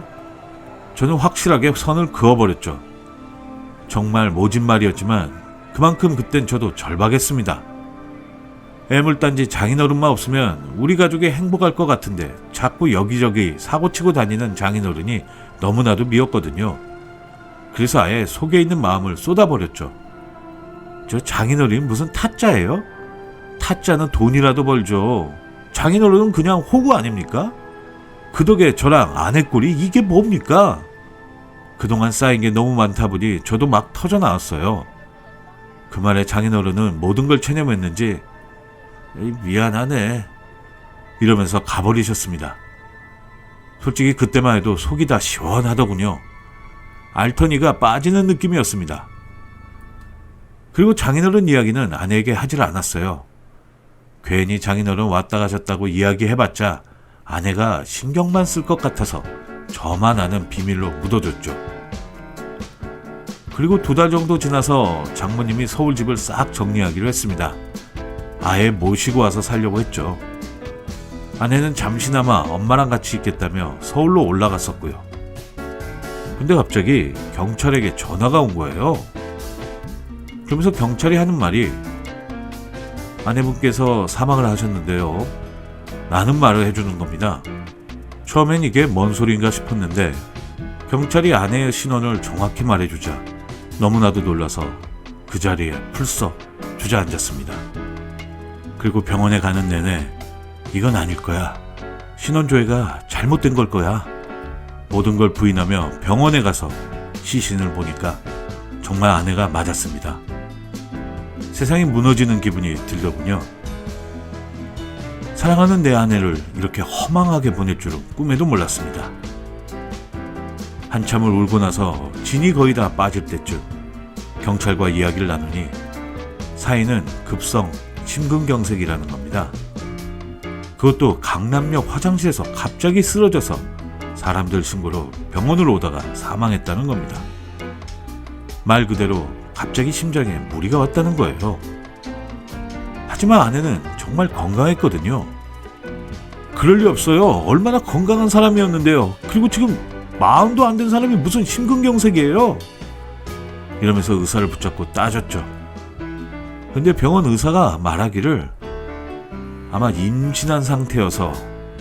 저는 확실하게 선을 그어버렸죠. 정말 모진 말이었지만 그만큼 그땐 저도 절박했습니다. 애물단지 장인어른만 없으면 우리 가족이 행복할 것 같은데 자꾸 여기저기 사고치고 다니는 장인어른이 너무나도 미웠거든요. 그래서 아예 속에 있는 마음을 쏟아버렸죠. 저 장인어른 무슨 타짜예요? 타짜는 돈이라도 벌죠. 장인어른은 그냥 호구 아닙니까? 그 덕에 저랑 아내 꼴이 이게 뭡니까? 그동안 쌓인 게 너무 많다 보니 저도 막 터져 나왔어요. 그 말에 장인어른은 모든 걸 체념했는지 미안하네 이러면서 가버리셨습니다. 솔직히 그때만 해도 속이 다 시원하더군요. 알터니가 빠지는 느낌이었습니다. 그리고 장인어른 이야기는 아내에게 하질 않았어요. 괜히 장인어른 왔다 가셨다고 이야기해봤자 아내가 신경만 쓸 것 같아서 저만 아는 비밀로 묻어뒀죠. 그리고 2달 정도 지나서 장모님이 서울집을 싹 정리하기로 했습니다. 아예 모시고 와서 살려고 했죠. 아내는 잠시나마 엄마랑 같이 있겠다며 서울로 올라갔었고요. 근데 갑자기 경찰에게 전화가 온 거예요. 그러면서 경찰이 하는 말이 아내분께서 사망을 하셨는데요. 라는 말을 해주는 겁니다. 처음엔 이게 뭔 소리인가 싶었는데 경찰이 아내의 신원을 정확히 말해주자 너무나도 놀라서 그 자리에 풀썩 주저앉았습니다. 그리고 병원에 가는 내내 이건 아닐 거야. 신원조회가 잘못된 걸 거야. 모든 걸 부인하며 병원에 가서 시신을 보니까 정말 아내가 맞았습니다. 세상이 무너지는 기분이 들더군요. 사랑하는 내 아내를 이렇게 허망하게 보낼 줄은 꿈에도 몰랐습니다. 한참을 울고 나서 진이 거의 다 빠질 때쯤 경찰과 이야기를 나누니 사인은 급성 심근경색이라는 겁니다. 그것도 강남역 화장실에서 갑자기 쓰러져서 사람들 신고로 병원으로 오다가 사망했다는 겁니다. 말 그대로 갑자기 심장에 무리가 왔다는 거예요. 하지만 아내는 정말 건강했거든요. 그럴 리 없어요. 얼마나 건강한 사람이었는데요. 그리고 지금 마흔도 안 된 사람이 무슨 심근경색이에요. 이러면서 의사를 붙잡고 따졌죠. 근데 병원 의사가 말하기를 아마 임신한 상태여서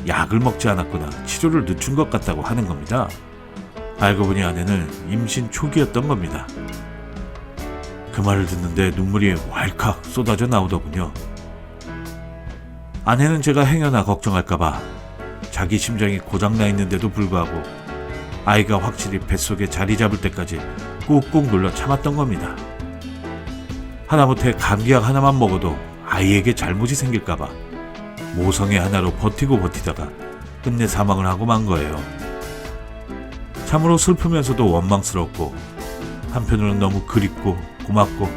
약을 먹지 않았거나 치료를 늦춘 것 같다고 하는 겁니다. 알고 보니 아내는 임신 초기였던 겁니다. 그 말을 듣는데 눈물이 왈칵 쏟아져 나오더군요. 아내는 제가 행여나 걱정할까봐 자기 심장이 고장나 있는데도 불구하고 아이가 확실히 뱃속에 자리 잡을 때까지 꾹꾹 눌러 참았던 겁니다. 하다못해 감기약 하나만 먹어도 아이에게 잘못이 생길까봐 모성애 하나로 버티다가 끝내 사망을 하고 만 거예요. 참으로 슬프면서도 원망스럽고 한편으로는 너무 그립고 고맙고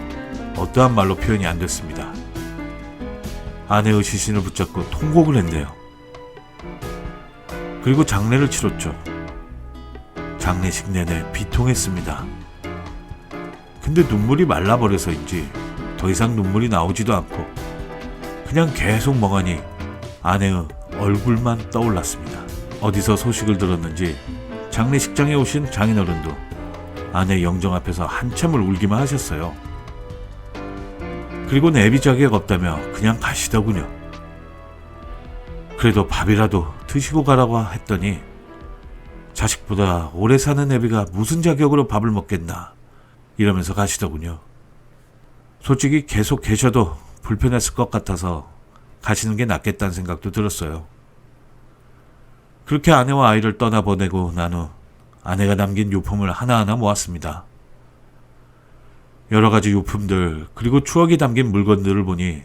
어떠한 말로 표현이 안 됐습니다. 아내의 시신을 붙잡고 통곡을 했네요. 그리고 장례를 치렀죠. 장례식 내내 비통했습니다. 근데 눈물이 말라버려서인지 더 이상 눈물이 나오지도 않고 그냥 계속 멍하니 아내의 얼굴만 떠올랐습니다. 어디서 소식을 들었는지 장례식장에 오신 장인어른도 아내 영정 앞에서 한참을 울기만 하셨어요. 그리고 내비 자격 없다며 그냥 가시더군요. 그래도 밥이라도 드시고 가라고 했더니 자식보다 오래 사는 애비가 무슨 자격으로 밥을 먹겠나 이러면서 가시더군요. 솔직히 계속 계셔도 불편했을 것 같아서 가시는 게 낫겠다는 생각도 들었어요. 그렇게 아내와 아이를 떠나보내고 난 후 아내가 남긴 유품을 하나하나 모았습니다. 여러 가지 유품들 그리고 추억이 담긴 물건들을 보니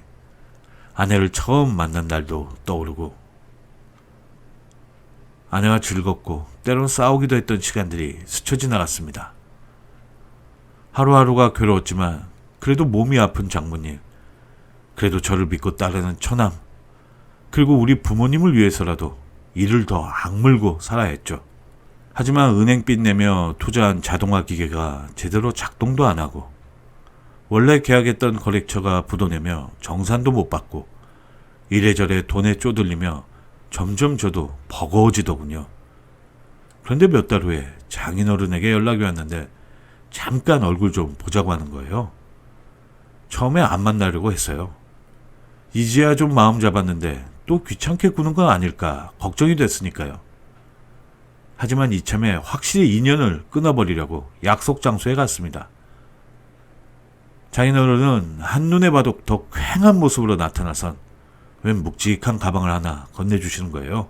아내를 처음 만난 날도 떠오르고 아내와 즐겁고 때론 싸우기도 했던 시간들이 스쳐 지나갔습니다. 하루하루가 괴로웠지만 그래도 몸이 아픈 장모님, 그래도 저를 믿고 따르는 처남, 그리고 우리 부모님을 위해서라도 이를 더 악물고 살아야 했죠. 하지만 은행빚 내며 투자한 자동화 기계가 제대로 작동도 안 하고 원래 계약했던 거래처가 부도내며 정산도 못 받고 이래저래 돈에 쪼들리며 점점 저도 버거워지더군요. 그런데 몇 달 후에 장인어른에게 연락이 왔는데 잠깐 얼굴 좀 보자고 하는 거예요. 처음에 안 만나려고 했어요. 이제야 좀 마음 잡았는데 또 귀찮게 구는 건 아닐까 걱정이 됐으니까요. 하지만 이참에 확실히 인연을 끊어버리려고 약속 장소에 갔습니다. 장인어른은 한눈에 봐도 더 쾌한 모습으로 나타나선 웬 묵직한 가방을 하나 건네주시는 거예요.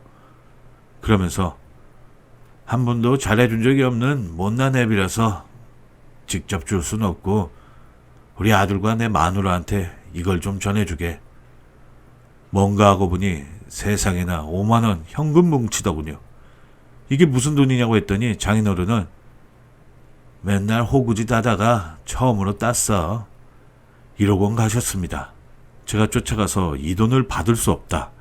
그러면서 한 번도 잘해준 적이 없는 못난 애비라서 직접 줄 순 없고 우리 아들과 내 마누라한테 이걸 좀 전해주게. 뭔가 하고 보니 세상에나 5만 원 현금 뭉치더군요. 이게 무슨 돈이냐고 했더니 장인어른은 맨날 호구짓 하다가 처음으로 땄어. 1억 원 가셨습니다. 제가 쫓아가서 이 돈을 받을 수 없다.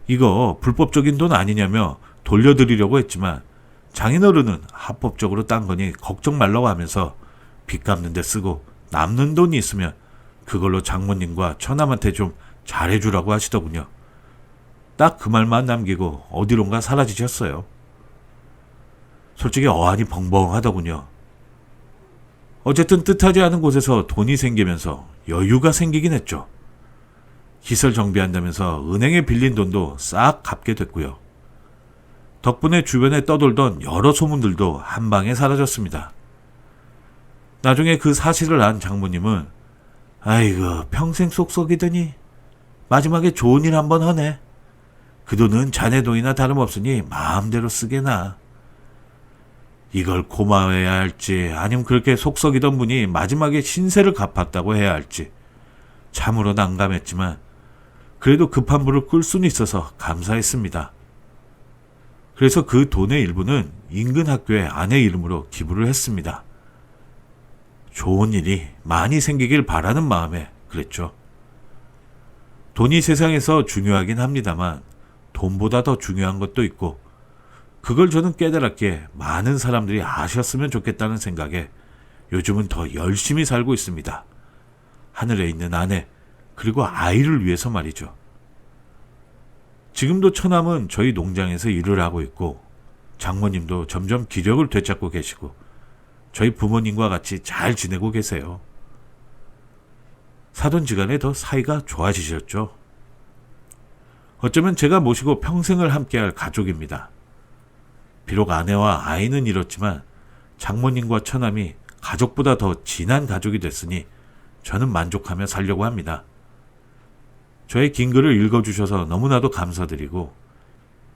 이거 불법적인 돈 아니냐며 돌려드리려고 했지만 장인어른은 합법적으로 딴 거니 걱정 말라고 하면서 빚 갚는 데 쓰고 남는 돈이 있으면 그걸로 장모님과 처남한테 좀 잘해주라고 하시더군요. 딱 그 말만 남기고 어디론가 사라지셨어요. 솔직히 어안이 벙벙하더군요. 어쨌든 뜻하지 않은 곳에서 돈이 생기면서 여유가 생기긴 했죠. 시설 정비한다면서 은행에 빌린 돈도 싹 갚게 됐고요. 덕분에 주변에 떠돌던 여러 소문들도 한 방에 사라졌습니다. 나중에 그 사실을 안 장모님은 아이고 평생 쏙쏙이더니 마지막에 좋은 일 한번 하네. 그 돈은 자네 돈이나 다름없으니 마음대로 쓰게나. 이걸 고마워해야 할지 아니면 그렇게 속썩이던 분이 마지막에 신세를 갚았다고 해야 할지 참으로 난감했지만 그래도 급한 불을 끌 수는 있어서 감사했습니다. 그래서 그 돈의 일부는 인근 학교에 아내 이름으로 기부를 했습니다. 좋은 일이 많이 생기길 바라는 마음에 그랬죠. 돈이 세상에서 중요하긴 합니다만 돈보다 더 중요한 것도 있고 그걸 저는 깨달았기에 많은 사람들이 아셨으면 좋겠다는 생각에 요즘은 더 열심히 살고 있습니다. 하늘에 있는 아내 그리고 아이를 위해서 말이죠. 지금도 처남은 저희 농장에서 일을 하고 있고 장모님도 점점 기력을 되찾고 계시고 저희 부모님과 같이 잘 지내고 계세요. 사돈지간에 더 사이가 좋아지셨죠. 어쩌면 제가 모시고 평생을 함께할 가족입니다. 비록 아내와 아이는 이렇지만 장모님과 처남이 가족보다 더 진한 가족이 됐으니 저는 만족하며 살려고 합니다. 저의 긴 글을 읽어주셔서 너무나도 감사드리고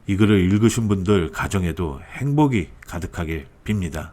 이 글을 읽으신 분들 가정에도 행복이 가득하길 빕니다.